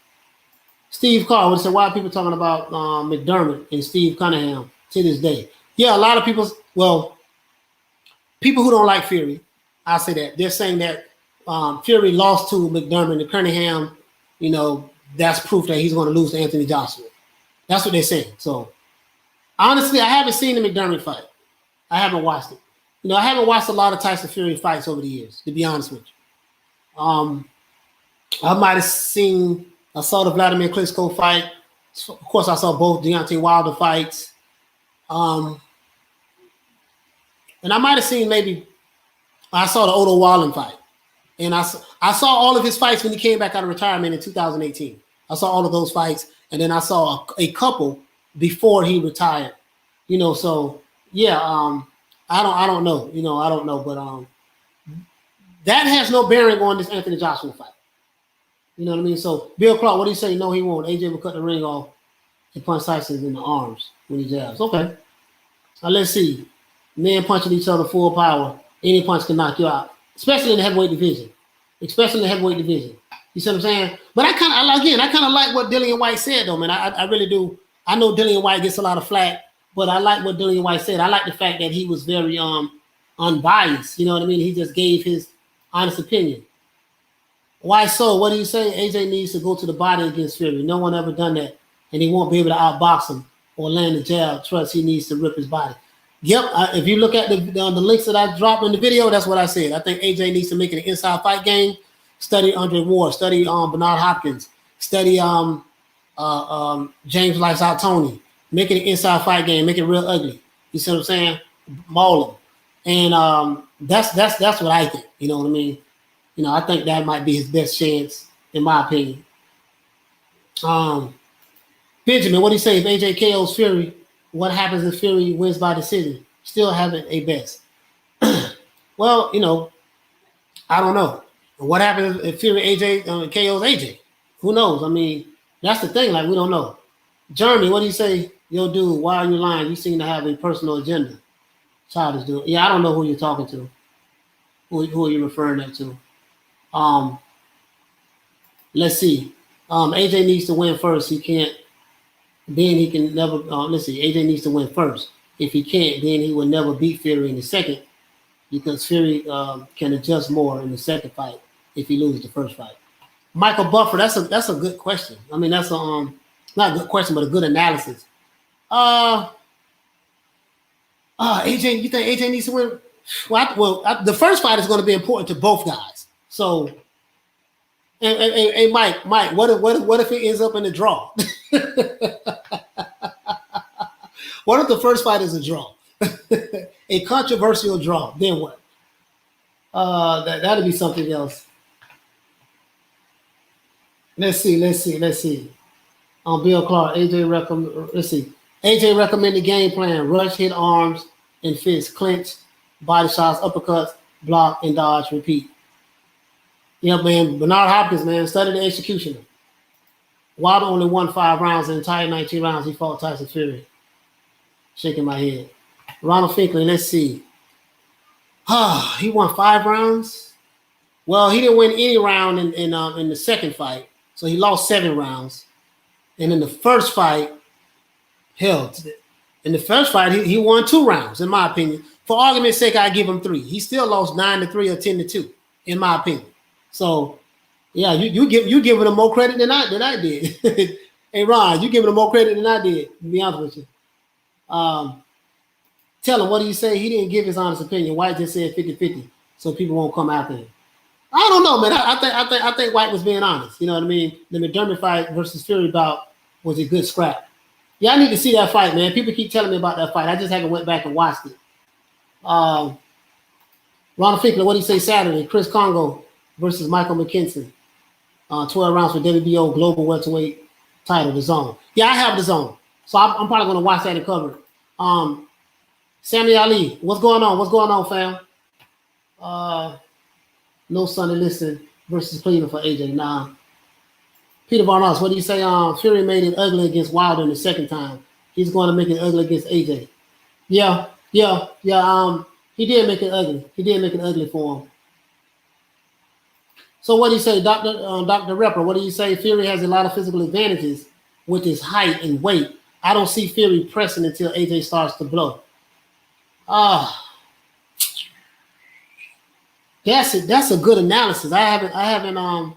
Steve Carr would say, why are people talking about McDermott and Steve Cunningham to this day? Yeah, a lot of people who don't like Fury I'll say that. They're saying that Fury lost to McDermott and Cunningham. You know, that's proof that he's going to lose to Anthony Joshua. That's what they're saying. So, honestly, I haven't seen the McDermott fight. I haven't watched it. You know, I haven't watched a lot of Tyson Fury fights over the years, to be honest with you. I might have seen, I saw the Vladimir Klitschko fight. Of course, I saw both Deontay Wilder fights. And I might have seen I saw the Otto Wallen fight. And I saw all of his fights when he came back out of retirement in 2018. I saw all of those fights. And then I saw a couple before he retired. You know, so, yeah, I don't know. You know, I don't know. But that has no bearing on this Anthony Joshua fight. You know what I mean? So, Bill Clark, what do you say? No, he won't. AJ will cut the ring off and punch Tyson in the arms when he jabs. Okay. Now, let's see. Men punching each other full power. Any punch can knock you out, especially in the heavyweight division. You see what I'm saying? But I kind of like what Dillian Whyte said, though, man. I really do. I know Dillian Whyte gets a lot of flack, but I like what Dillian Whyte said. I like the fact that he was very unbiased. You know what I mean? He just gave his honest opinion. Why so? What do you say? AJ needs to go to the body against Fury. No one ever done that, and he won't be able to outbox him or land a jab. Trust, he needs to rip his body. Yep. If you look at the links that I dropped in the video, that's what I said. I think AJ needs to make it an inside fight game. Study Andre Ward. Study Bernard Hopkins. Study James Lights Out Tony. Make it an inside fight game. Make it real ugly. You see what I'm saying? Maul him. And that's what I think. You know what I mean? You know, I think that might be his best chance, in my opinion. Benjamin, what do you say? If AJ KOs Fury, what happens if Fury wins by decision? Still having a best. Well, you know, I don't know. What happens if Fury KOs AJ? Who knows? I mean, that's the thing. Like, we don't know. Jeremy, what do you say? Yo, dude, why are you lying? You seem to have a personal agenda. Childish dude. Yeah, I don't know who you're talking to. Who are you referring that to? Let's see. AJ needs to win first. He can't. Then he can never. Let's see. AJ needs to win first. If he can't, then he will never beat Fury in the second, because Fury can adjust more in the second fight if he loses the first fight. Michael Buffer. That's a good question. I mean, that's a not a good question, but a good analysis. AJ, you think AJ needs to win? Well, the first fight is going to be important to both guys. So, and Mike, what if it ends up in a draw? What if the first fight is a draw? A controversial draw? Then what? That'll be something else. Let's see. Bill Clark, AJ recommended game plan: rush, hit arms and fists, clinch, body shots, uppercuts, block and dodge, repeat. Yeah, man. Bernard Hopkins, man, study the executioner. Wilder only won 5 rounds, the entire 19 rounds he fought Tyson Fury. Shaking my head. Ronald Finkley, let's see. He won 5 rounds. Well, he didn't win any round in the second fight, so he lost 7 rounds. And in the first fight, he won 2 rounds, in my opinion. For argument's sake, I give him 3. He still lost 9-3 or 10-2, in my opinion. So, yeah, you giving him more credit than I did. Hey, Ron, you giving him more credit than I did, to be honest with you. Tell him, what do you say? He didn't give his honest opinion. White just said 50-50, so people won't come after him. I don't know, man. I think White was being honest. You know what I mean? The McDermott fight versus Fury bout was a good scrap. Yeah, I need to see that fight, man. People keep telling me about that fight. I just haven't went back and watched it. Ronald Fickler, what do you say Saturday? Chris Congo versus Michael McKinson. 12 rounds for WBO Global Welterweight title, The Zone. Yeah, I have The Zone. So I'm probably going to watch that and cover it. Sammy Ali, what's going on? What's going on, fam? No Sunday Listen versus Cleveland for AJ. Nah. Peter Barnos, what do you say? Fury made it ugly against Wilder in the second time. He's going to make it ugly against AJ. Yeah. He did make it ugly. He did make it ugly for him. So what do you say, Dr. Repper? What do you say? Fury has a lot of physical advantages with his height and weight. I don't see Fury pressing until AJ starts to blow. That's it. That's a good analysis. I haven't.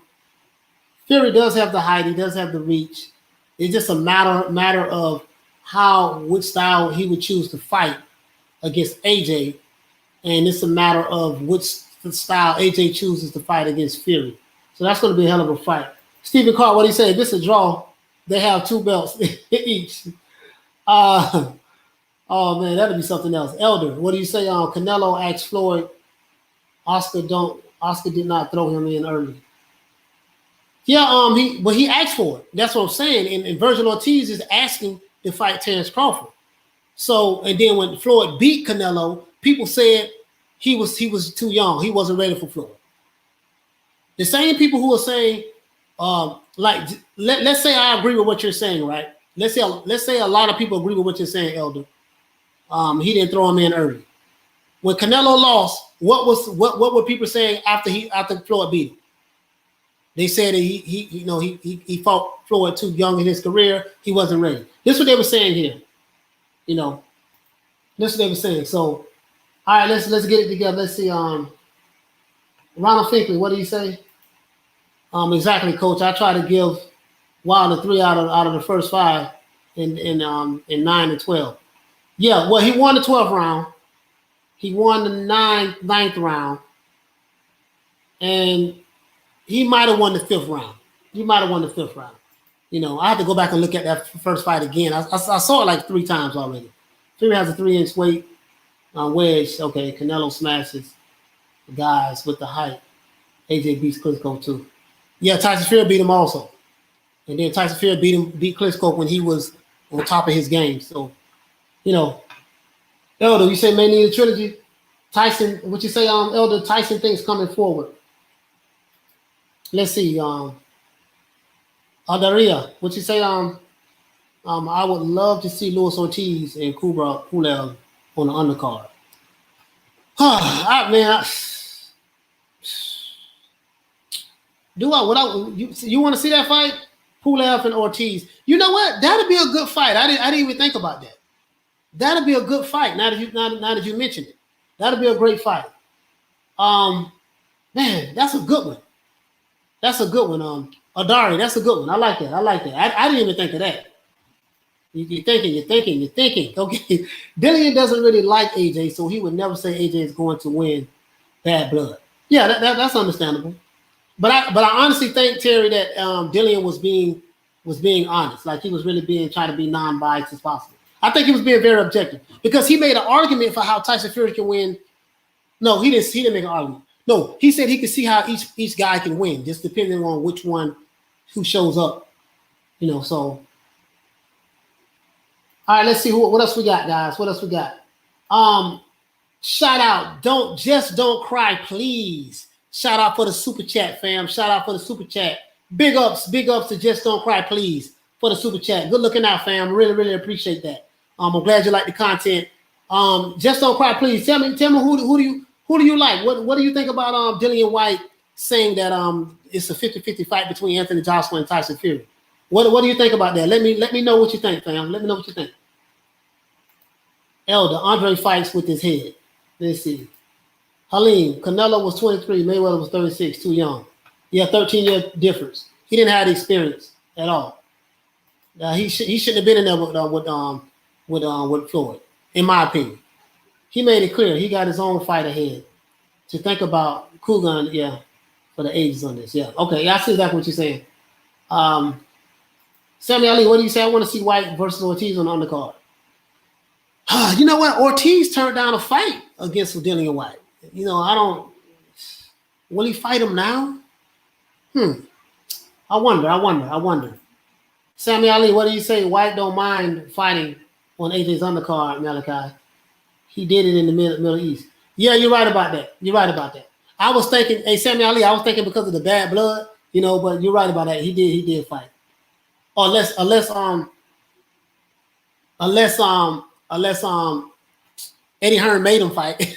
Fury does have the height. He does have the reach. It's just a matter of which style he would choose to fight against AJ, and it's a matter of which style AJ chooses to fight against Fury. So that's going to be a hell of a fight. Stephen Carr, what he said? This is a draw. They have 2 belts each. Oh man, that'll be something else. Elder, what do you say? Canelo asked Floyd. Oscar did not throw him in early. Yeah, he asked for it. That's what I'm saying. And Virgil Ortiz is asking to fight Terrence Crawford. So, and then when Floyd beat Canelo, people said he was too young. He wasn't ready for Floyd. The same people who are saying, let's say I agree with what you're saying, right? Let's say a lot of people agree with what you're saying, Elder. He didn't throw him in early. When Canelo lost, what were people saying after Floyd beat him? They said that he fought Floyd too young in his career. He wasn't ready. This is what they were saying here. This is what they were saying. So, all right, let's get it together. Let's see. Ronald Finkley, what do you say? Exactly, Coach. I try to give Wilder 3 out of the first 5 in 9 and 12. Yeah, well, he won the 12th round. He won the 9th round, and he might have won the 5th round. I have to go back and look at that first fight again. I saw it like 3 times already. Fury has a 3-inch weight wedge. Okay, Canelo smashes the guys with the height. AJ beats Klitschko too. Yeah, Tyson Fury beat him also. And then Tyson Fury beat Klitschko when he was on top of his game. So, Elder, you say may need a trilogy? Tyson, what you say, Elder? Tyson thinks coming forward. Let's see, Adaria, what you say, I would love to see Luis Ortiz and Kubra Pulev on the undercard. You want to see that fight? Pulev and Ortiz. You know what? That'd be a good fight. I didn't even think about that. That'd be a good fight. Now that you mentioned it, that'd be a great fight. Man, that's a good one. Adari, that's a good one. I like that. I didn't even think of that. You're thinking. Okay. Dillian doesn't really like AJ, so he would never say AJ is going to win Bad Blood. Yeah, that's understandable. But I honestly think, Terry, that Dillian was being honest. Like he was really trying to be non-biased as possible. I think he was being very objective because he made an argument for how Tyson Fury can win. No, he didn't make an argument. No, he said he could see how each guy can win, just depending on which one who shows up. So all right, let's see what else we got, guys. What else we got? Shout out, don't cry, please. Shout out for the super chat, fam. Shout out for the super chat. Big ups to Just Don't Cry, please, for the super chat. Good looking out, fam. Really, really appreciate that. I'm glad you like the content. Just Don't Cry, please. Tell me who do you like? What do you think about Dillian Whyte saying that it's a 50-50 fight between Anthony Joshua and Tyson Fury? What do you think about that? Let me know what you think, fam. Let me know what you think. Elder, Andre fights with his head. Let's see. Halim, Canelo was 23, Mayweather was 36, too young. Yeah, 13-year difference. He didn't have the experience at all. He shouldn't have been in there with Floyd, in my opinion. He made it clear he got his own fight ahead to think about Kugan, for the ages on this. Yeah, okay, yeah, I see exactly what you're saying. Sammy Ali, what do you say? I want to see Whyte versus Ortiz on the undercard. You know what? Ortiz turned down a fight against Dillian Whyte. Will he fight him now? I wonder. Sammy Ali, what do you say? Whyte don't mind fighting on AJ's undercard, Malachi. He did it in the Middle East. Yeah, you're right about that. I was thinking, hey, Sammy Ali, I was thinking because of the Bad Blood, but you're right about that. He did fight. Unless Eddie Hearn made him fight.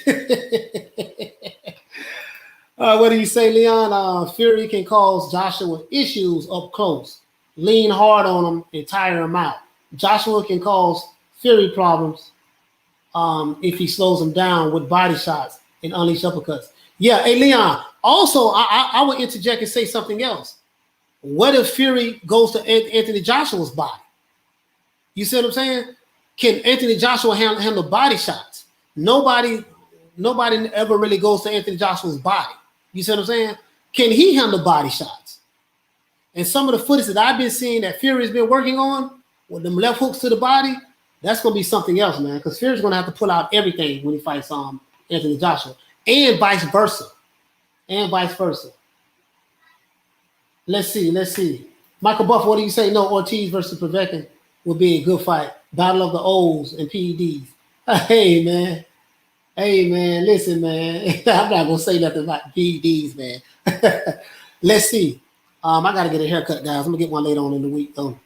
What do you say, Leon? Fury can cause Joshua issues up close. Lean hard on him and tire him out. Joshua can cause Fury problems if he slows him down with body shots and unleash uppercuts. Yeah, hey Leon. Also, I would interject and say something else. What if Fury goes to Anthony Joshua's body? You see what I'm saying? Can Anthony Joshua handle body shots? Nobody ever really goes to Anthony Joshua's body. You see what I'm saying? Can he handle body shots? And some of the footage that I've been seeing that Fury's been working on with them left hooks to the body, that's going to be something else, man. Because Fury's going to have to pull out everything when he fights Anthony Joshua, and vice versa. Let's see. Michael Buff, what do you say? No, Ortiz versus Povetkin would be a good fight. Battle of the O's and PEDs. Hey, man. Listen, man. I'm not going to say nothing about PEDs, man. Let's see. I got to get a haircut, guys. I'm going to get one later on in the week, though.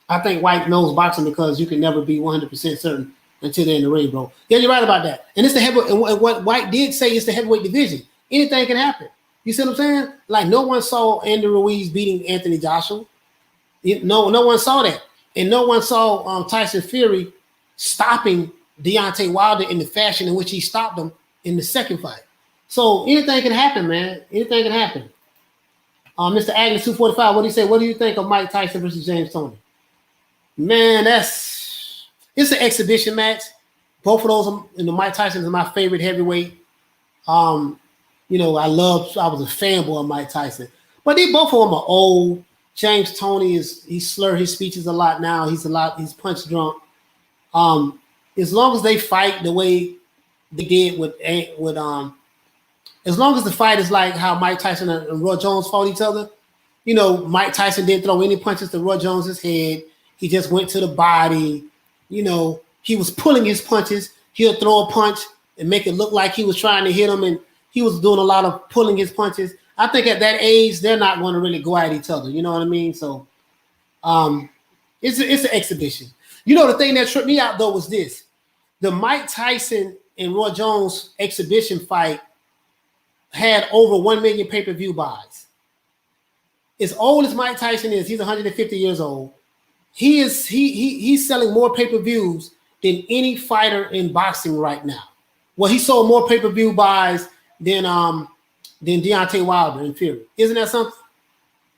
I think White knows boxing because you can never be 100% certain until they're in the ring, bro. Yeah, you're right about that. And it's the heavyweight. And what White did say is the heavyweight division. Anything can happen. You see what I'm saying? Like, no one saw Andy Ruiz beating Anthony Joshua. No one saw that. And no one saw Tyson Fury stopping Deontay Wilder in the fashion in which he stopped him in the second fight. So anything can happen, man. Anything can happen. Mr. Agnes 245, what do you say? What do you think of Mike Tyson versus James Toney? Man, it's an exhibition match. Both of those, Mike Tyson is my favorite heavyweight. I was a fanboy of Mike Tyson. But both of them are old. James Toney he slurs his speeches a lot now. He's punch drunk. As long as they fight the way they did with as long as the fight is like how Mike Tyson and Roy Jones fought each other, Mike Tyson didn't throw any punches to Roy Jones's head. He just went to the body. He was pulling his punches. He'll throw a punch and make it look like he was trying to hit him, and he was doing a lot of pulling his punches. I think at that age, they're not going to really go at each other. You know what I mean? So it's an exhibition. The thing that tripped me out, though, was this. The Mike Tyson and Roy Jones exhibition fight had over 1 million pay-per-view buys. As old as Mike Tyson is, he's 150 years old. He's selling more pay-per-views than any fighter in boxing right now. Well, he sold more pay-per-view buys than Deontay Wilder and Fury. Isn't that something?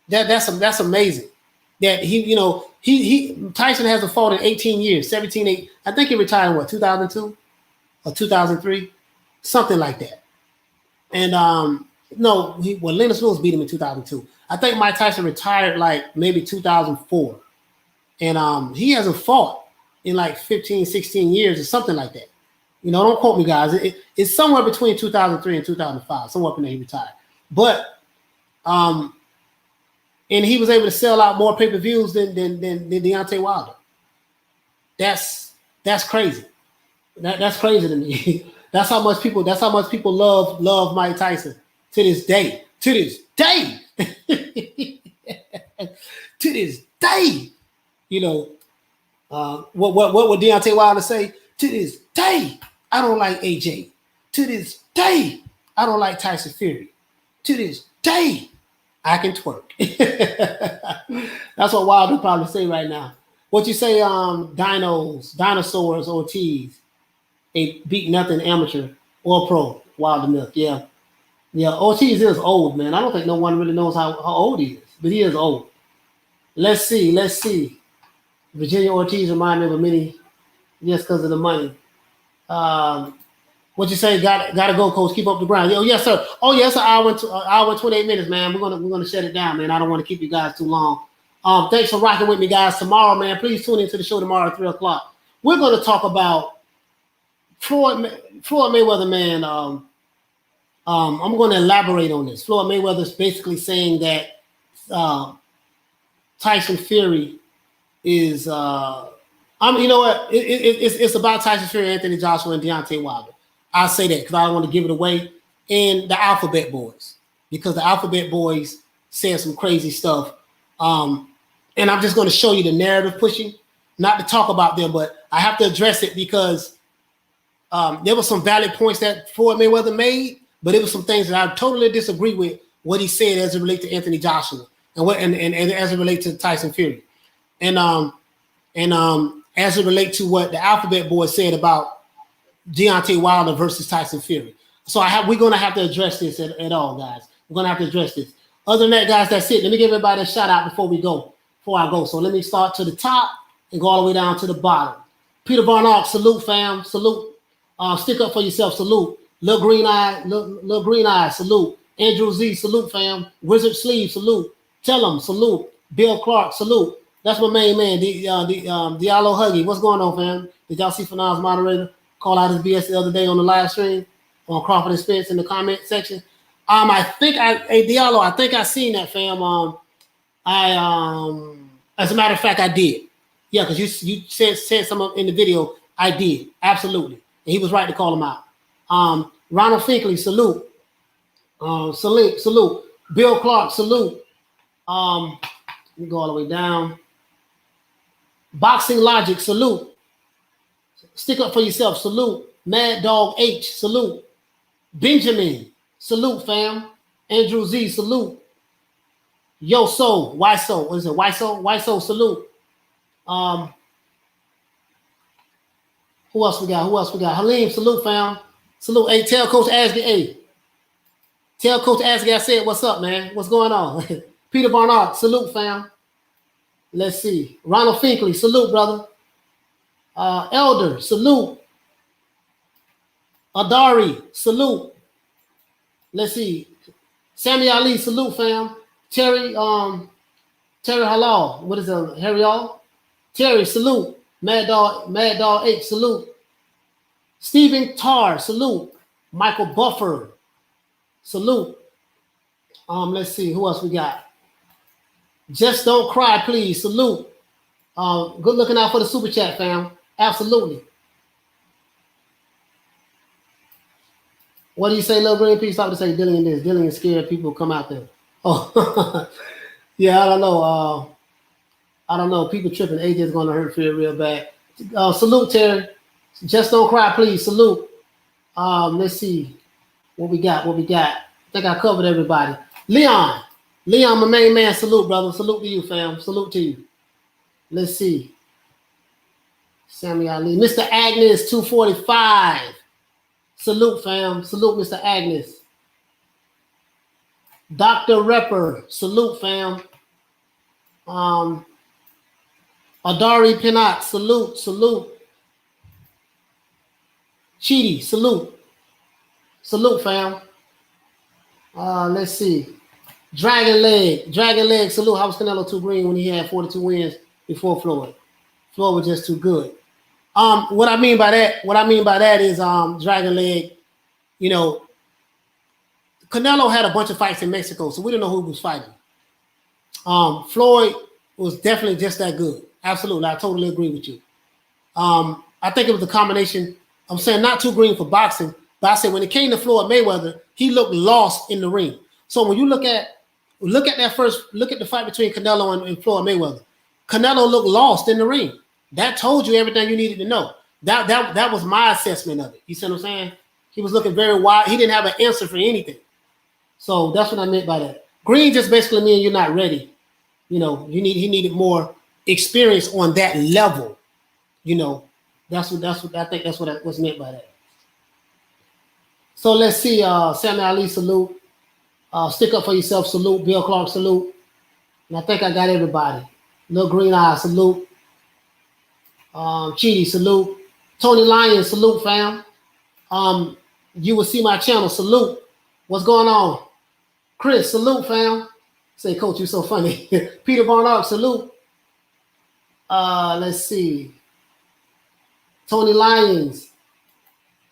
That's amazing. That Tyson hasn't fought in 18 years, 17, I think he retired in 2002 or 2003, something like that. And Lennox Lewis beat him in 2002. I think Mike Tyson retired like maybe 2004. And he hasn't fought in like 15, 16 years or something like that. Don't quote me, guys. It's somewhere between 2003 and 2005, somewhere up in there he retired. But and he was able to sell out more pay-per-views than Deontay Wilder. That's crazy. That's crazy to me. That's how much people love Mike Tyson to this day. To this day. To this day. What would Deontay Wilder say? To this day, I don't like AJ. To this day, I don't like Tyson Fury. To this day, I can twerk. That's what Wilder probably say right now. What you say, dinosaurs, Ortiz, a beat nothing amateur or pro, Wilder Milk. Yeah. Ortiz is old, man. I don't think no one really knows how old he is, but he is old. Let's see. Virginia Ortiz remind me of a mini just because of the money. What you say? Got to go, coach. Keep up the grind. Oh yes, sir. Oh yes, an hour and 28 minutes, man. We're gonna shut it down, man. I don't want to keep you guys too long. Thanks for rocking with me, guys. Tomorrow, man, please tune into the show tomorrow at 3:00. We're gonna talk about Floyd Mayweather, man. I'm going to elaborate on this. Floyd Mayweather is basically saying that Tyson Fury is. You know what? It's about Tyson Fury, Anthony Joshua, and Deontay Wilder. I'll say that because I don't want to give it away. And the Alphabet Boys, because the Alphabet Boys said some crazy stuff. And I'm just going to show you the narrative pushing, not to talk about them, but I have to address it because there were some valid points that Floyd Mayweather made, but it was some things that I totally disagree with what he said as it relates to Anthony Joshua and as it relates to Tyson Fury. And as it relates to what the Alphabet Boys said about Deontay Wilder versus Tyson Fury. So we're gonna have to address this at all, guys. We're gonna have to address this. Other than that, guys, that's it. Let me give everybody a shout out before I go. So let me start to the top and go all the way down to the bottom. Peter Barnard, salute, fam. Salute. Stick up for yourself, salute. Little Green Eye, salute. Andrew Z, salute, fam. Wizard Sleeve, salute. Tell him, salute. Bill Clark, salute. That's my main man, Diallo Huggy. What's going on, fam? Did y'all see Fanal's moderator call out his BS the other day on the live stream on Crawford and Spence in the comment section? Diallo, I think I seen that, fam. As a matter of fact, I did. Yeah, because you said some in the video. I did, absolutely. And he was right to call him out. Ronald Finkley, salute. Salute. Bill Clark, salute. Let me go all the way down. Boxing Logic, salute. Stick up for yourself, salute. Mad Dog H, salute. Benjamin, salute, fam. Andrew Z, salute. Yo So, Why So? What is it? Why So? Why So, salute. Who else we got? Halim, salute, fam. Salute. Hey, tell Coach Ashley, I said, what's up, man? What's going on? Peter Barnard, salute, fam. Let's see. Ronald Finkley, salute, brother. Elder, salute. Adari, salute. Let's see. Sammy Ali, salute, fam. Terry Halal, what is it? Harry All? Terry, salute. Mad Dog H, salute. Stephen Tarr, salute. Michael Buffer, salute. Let's see, who else we got? Just Don't Cry, please, salute. Good looking out for the super chat, fam. Absolutely. What do you say, Lil Green? Please stop to say Dillian this. Dillian is scared people come out there. Oh, yeah, I don't know. People tripping. AJ's going to hurt Fear real bad. Salute, Terry. Just Don't Cry, please. Salute. Let's see what we got. I think I covered everybody. Leon, my main man. Salute, brother. Salute to you, fam. Salute to you. Let's see. Sammy Ali. Mr. Agnes, 245. Salute, fam. Salute, Mr. Agnes. Dr. Repper, salute, fam. Adari Pinot, salute. Cheaty, salute, fam. Let's see. Dragon Leg, salute. How was Canelo too green when he had 42 wins before Floyd? Floyd was just too good. What I mean by that is Dragon Leg, you know, Canelo had a bunch of fights in Mexico, so we didn't know who he was fighting. Floyd was definitely just that good. Absolutely. I totally agree with you. I think it was a combination. I'm saying not too green for boxing, but I said when it came to Floyd Mayweather, he looked lost in the ring. So when you look at the fight between Canelo and Floyd Mayweather, Canelo looked lost in the ring. That told you everything you needed to know. That was my assessment of it. You see what I'm saying? He was looking very wide. He didn't have an answer for anything. So that's what I meant by that. Green just basically means you're not ready. You know, he needed more experience on that level. You know, that's what I think that's what was meant by that. So let's see. Sammy Ali, salute. Stick up for yourself, salute. Bill Clark, salute. And I think I got everybody. Little Green Eye, salute. Cheaty, salute. Tony Lyons, salute, fam. You will see my channel, salute. What's going on? Chris, salute, fam. Say, Coach, you're so funny. Peter Barnard, salute. Let's see. Tony Lyons.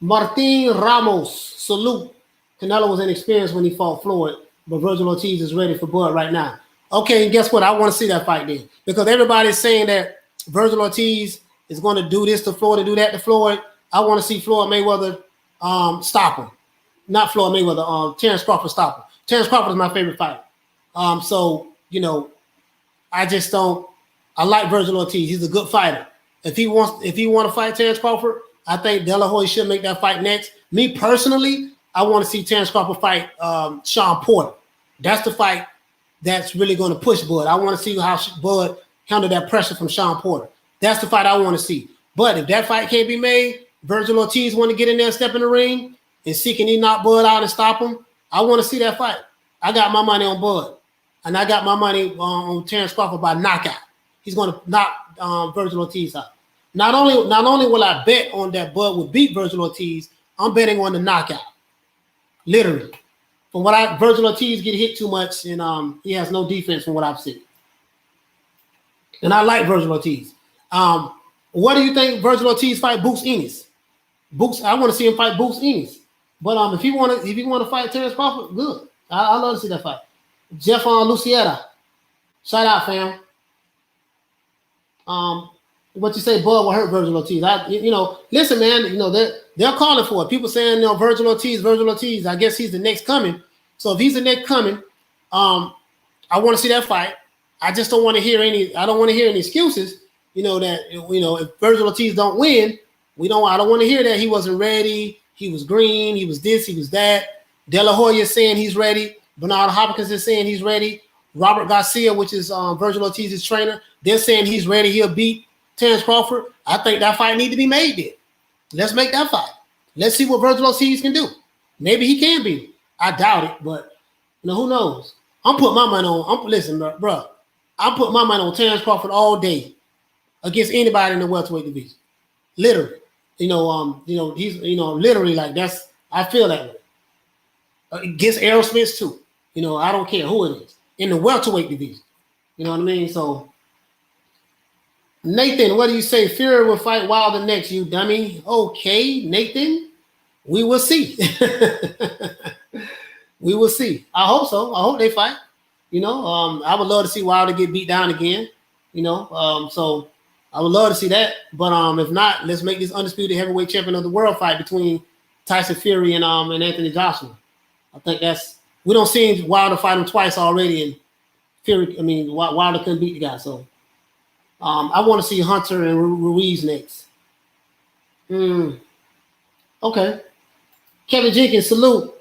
Martin Ramos, salute. Canelo was inexperienced when he fought Floyd, but Virgil Ortiz is ready for Bud right now. Okay, and guess what? I want to see that fight then. Because everybody's saying that Virgil Ortiz is going to do this to Floyd and do that to Floyd. I want to see Floyd Mayweather stop him. Not Floyd Mayweather, Terrence Crawford stop him. Terrence Crawford is my favorite fighter. So, you know, I like Virgil Ortiz. He's a good fighter. If he want to fight Terrence Crawford, I think De La Hoya should make that fight next. Me personally, I want to see Terrence Crawford fight Sean Porter. That's the fight that's really going to push Bud. I want to see how Bud handle that pressure from Sean Porter. That's the fight I want to see. But if that fight can't be made, Virgil Ortiz want to get in there and step in the ring, and see can he knock Bud out and stop him. I want to see that fight. I got my money on Bud, and I got my money on Terrence Crawford by knockout. He's going to knock Virgil Ortiz out. Not only will I bet on that Bud will beat Virgil Ortiz, I'm betting on the knockout. Literally. From what Virgil Ortiz get hit too much, and he has no defense from what I've seen. And I like Virgil Ortiz. What do you think Virgil Ortiz fight Boots Ennis? I want to see him fight Boots Ennis. But if you want to fight Terrence Crawford, good. I love to see that fight. Jeff Lucietta. Shout out, fam. What you say, Bud will hurt Virgil Ortiz. Listen, man, they're calling for it. People saying, Virgil Ortiz. I guess he's the next coming. So if he's the next coming, I want to see that fight. I just don't want to hear any excuses, if Virgil Ortiz don't win, I don't want to hear that he wasn't ready, he was green, he was this, he was that. De La Hoya is saying he's ready. Bernard Hopkins is saying he's ready. Robert Garcia, which is Virgil Ortiz's trainer, they're saying he's ready. He'll beat Terrence Crawford. I think that fight need to be made then. Let's make that fight. Let's see what Virgil Ortiz can do. Maybe he can beat him. I doubt it, but who knows? I'm putting my money on. Listen, bro. I'm putting my money on Terrence Crawford all day against anybody in the welterweight division. Literally, he's literally like that's. I feel that way. Against Errol Spence too. I don't care who it is in the welterweight division. You know what I mean? So, Nathan, what do you say? Fury will fight Wilder next, you dummy. Okay, Nathan, we will see. We will see. I hope so. I hope they fight. I would love to see Wilder get beat down again. So I would love to see that. But if not, let's make this undisputed heavyweight champion of the world fight between Tyson Fury and Anthony Joshua. I think we don't see Wilder fight him twice already, and Fury. Wilder couldn't beat the guy. So I want to see Hunter and Ruiz next. Okay. Kevin Jenkins, salute.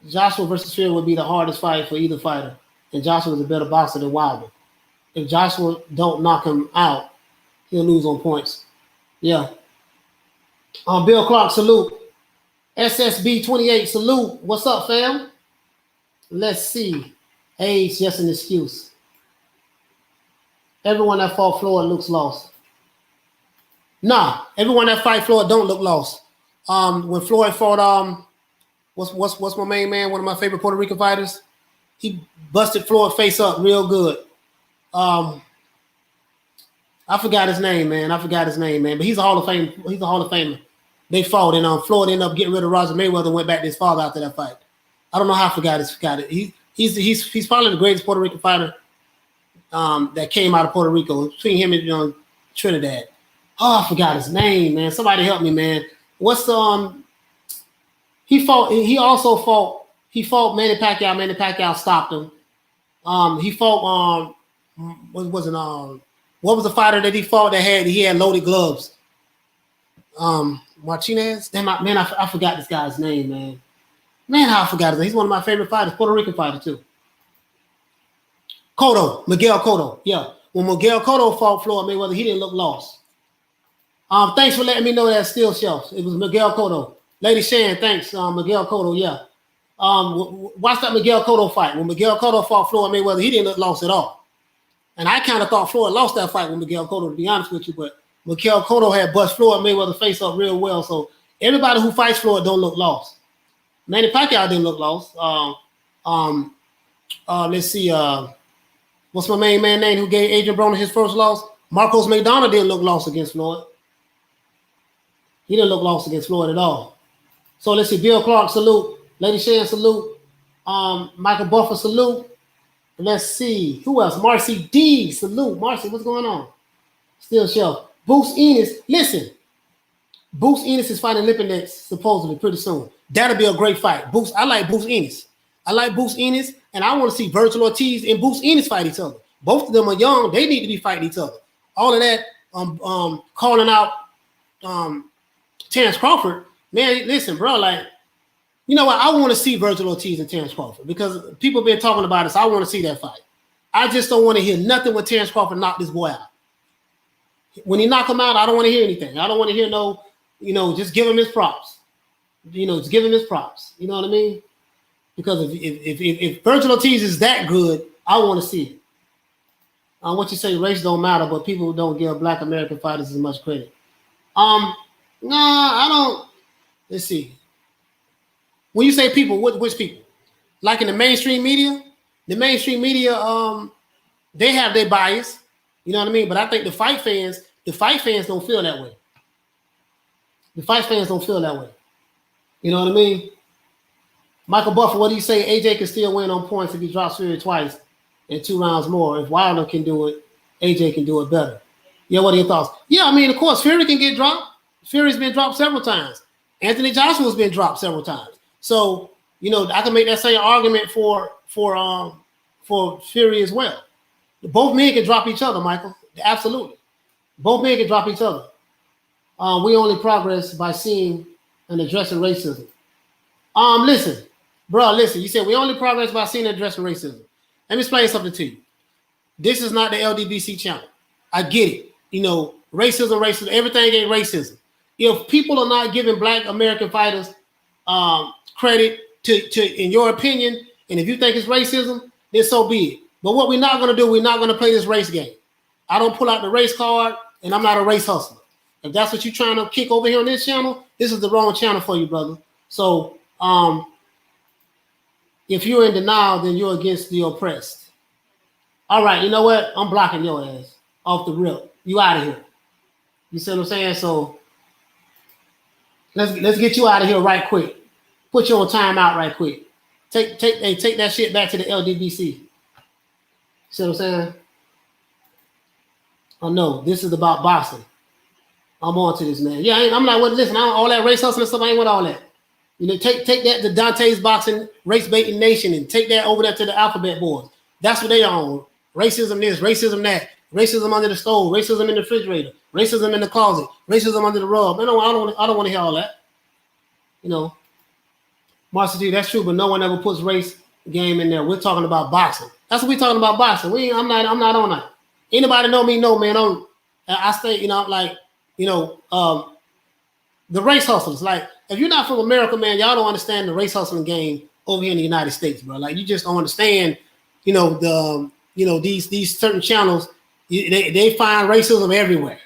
Joshua versus Fury would be the hardest fight for either fighter, and Joshua is a better boxer than Wilder. If Joshua don't knock him out, he'll lose on points. Yeah. Bill Clark, salute. SSB 28, salute. What's up, fam? Let's see. Age just an excuse. Everyone that fought Floyd looks lost. Nah, everyone that fight Floyd don't look lost. When Floyd fought what's my main man? One of my favorite Puerto Rican fighters. He busted Floyd face up real good. I forgot his name, man. But he's a Hall of Fame. He's a Hall of Famer. They fought, and Floyd ended up getting rid of Roger Mayweather and went back to his father after that fight. I don't know how I forgot it. He's probably the greatest Puerto Rican fighter that came out of Puerto Rico, between him and Trinidad. Oh, I forgot his name, man. Somebody help me, man. What's He fought Manny Pacquiao. Manny Pacquiao stopped him. He fought what was the fighter that he fought that he had loaded gloves? Martinez. Damn, man, I forgot this guy's name, man. Man, how I forgot his name. He's one of my favorite fighters, Puerto Rican fighter too. Miguel Cotto. Yeah. When Miguel Cotto fought Floyd Mayweather, he didn't look lost. Thanks for letting me know that still shelves. It was Miguel Cotto. Lady Shan, thanks. Miguel Cotto, yeah. Watch that Miguel Cotto fight. When Miguel Cotto fought Floyd Mayweather, he didn't look lost at all. And I kind of thought Floyd lost that fight with Miguel Cotto, to be honest with you, but Miguel Cotto had bust Floyd Mayweather face up real well. So everybody who fights Floyd don't look lost. Manny Pacquiao didn't look lost. Let's see. What's my main man name who gave Adrian Broner his first loss? Marcos McDonough didn't look lost against Floyd. He didn't look lost against Floyd at all. So let's see. Bill Clark, salute. Lady Shan, salute. Michael Buffer, salute. Let's see. Who else? Marcy D, salute. Marcy, what's going on? Still shelf. Boots Ennis, listen. Boots Ennis is fighting Lipinets supposedly pretty soon. That'll be a great fight. I like Boots Ennis. And I want to see Virgil Ortiz and Boots Ennis fight each other. Both of them are young. They need to be fighting each other. All of that calling out Terrence Crawford. Man, listen, bro, like, you know what? I want to see Virgil Ortiz and Terrence Crawford because people have been talking about it, so I want to see that fight. I just don't want to hear nothing when Terrence Crawford knocked this boy out. When he knock him out, I don't want to hear anything. I don't want to hear just give him his props. It's give him his props. You know what I mean? Because if Virgil Ortiz is that good, I want to see it. What you say, race don't matter, but people don't give Black American fighters as much credit. No, I don't. Let's see. When you say people, which people? Like in the mainstream media, they have their bias. You know what I mean? But I think the fight fans don't feel that way. The fight fans don't feel that way. You know what I mean? Michael Buffer, what do you say? AJ can still win on points if he drops Fury twice and 2 rounds more. If Wilder can do it, AJ can do it better. Yeah, what are your thoughts? Yeah, I mean, of course, Fury can get dropped. Fury's been dropped several times. Anthony Joshua's been dropped several times. So, I can make that same argument for Fury as well. Both men can drop each other, Michael. Absolutely. Both men can drop each other. We only progress by seeing and addressing racism. Listen. You said we only progress by seeing and addressing racism. Let me explain something to you. This is not the LDBC channel. I get it. Racism, everything ain't racism. If people are not giving Black American fighters credit to in your opinion, and if you think it's racism, then so be it. But what we're not going to do, we're not going to play this race game. I don't pull out the race card, and I'm not a race hustler. If that's what you're trying to kick over here on this channel, this is the wrong channel for you, brother. So, if you're in denial, then you're against the oppressed. All right, you know what? I'm blocking your ass off the rip. You out of here. You see what I'm saying? So let's get you out of here right quick. Put you on timeout right quick. Take that shit back to the LDBC. See what I'm saying? Oh no, this is about boxing. I'm on to this, man. Yeah, I'm not with listen. All that race hustling stuff. I ain't with all that. Take that to Dante's Boxing Race Baiting Nation and take that over there to the alphabet boards. That's what they are on. Racism this, racism that, racism under the stove, racism in the refrigerator, racism in the closet, racism under the rug. I don't want to hear all that. Marcy G, that's true, but no one ever puts race game in there. We're talking about boxing. That's what we're talking about, boxing. I'm not on that. Anybody know me? No, man. I stay, the race hustlers. Like, if you're not from America, man, y'all don't understand the race hustling game over here in the United States, bro. Like, you just don't understand, these certain channels, they find racism everywhere.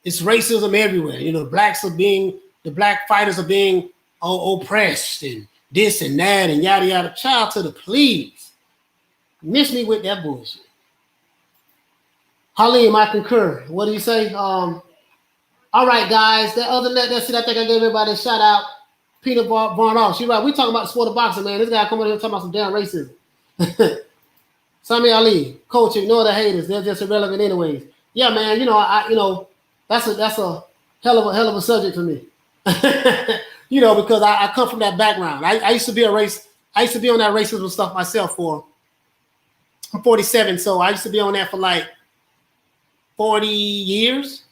It's racism everywhere. The black fighters are being oppressed and this and that and yada yada. Child to the please. Miss me with that bullshit. Halim, I concur. What do you say? All right, guys. Other than that, that's it. I think I gave everybody a shout out. Peter Varnoff. She's right. We talking about the sport of boxing, man. This guy coming here talking about some damn racism. Sami Ali, coach, ignore the haters. They're just irrelevant anyways. Yeah, man. That's a hell of a subject for me. Because I come from that background. I used to be on that racism stuff myself I'm 47, so I used to be on that for like 40 years.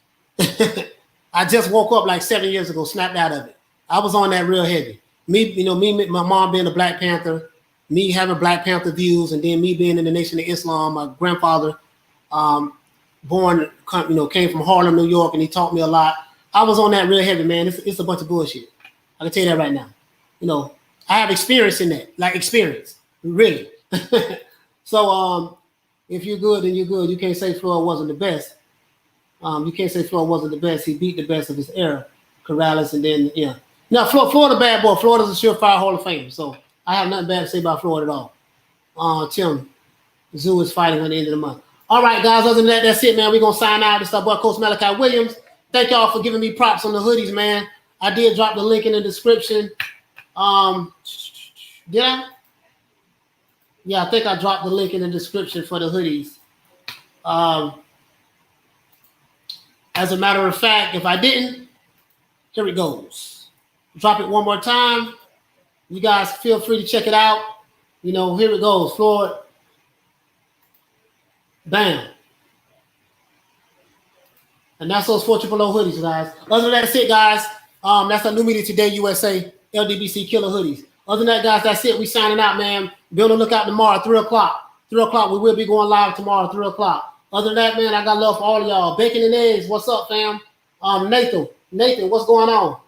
I just woke up like 7 years ago, snapped out of it. I was on that real heavy. Me, my mom being a Black Panther, me having Black Panther views, and then me being in the Nation of Islam. My grandfather, came from Harlem, New York, and he taught me a lot. I was on that real heavy, man. It's a bunch of bullshit. I can tell you that right now. I have experience in that, like experience, really. So, if you're good, then you're good. You can't say Floyd wasn't the best. You can't say Floyd wasn't the best. He beat the best of his era, Corrales, and then yeah. Now Floyd a bad boy. Floyd is a surefire Hall of Fame. So I have nothing bad to say about Floyd at all. Tim, Zoo is fighting at the end of the month. All right, guys. Other than that, that's it, man. We're gonna sign out. This is our boy Coach Malachi Williams. Thank y'all for giving me props on the hoodies, man. I did drop the link in the description. Did I? Yeah, I think I dropped the link in the description for the hoodies. As a matter of fact, if I didn't, here it goes. Drop it one more time. You guys feel free to check it out. Here it goes. Floyd. Bam. And that's those 4 below hoodies, guys. Other than that, that's it, guys. That's our New Media Today USA LDBC Killer hoodies. Other than that, guys, that's it. We signing out, man. Be on the lookout tomorrow, 3 o'clock. 3 o'clock, we will be going live tomorrow, 3 o'clock. Other than that, man, I got love for all of y'all. Bacon and eggs, what's up, fam? Nathan, what's going on?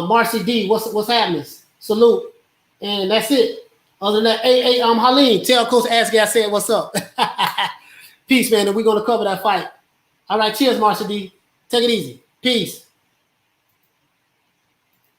Marcy D, what's happening? Salute. And that's it. Other than that, hey, Haleen, tell Coach Asgay I said what's up. Peace, man, and we're going to cover that fight. All right, cheers, Marcy D. Take it easy. Peace.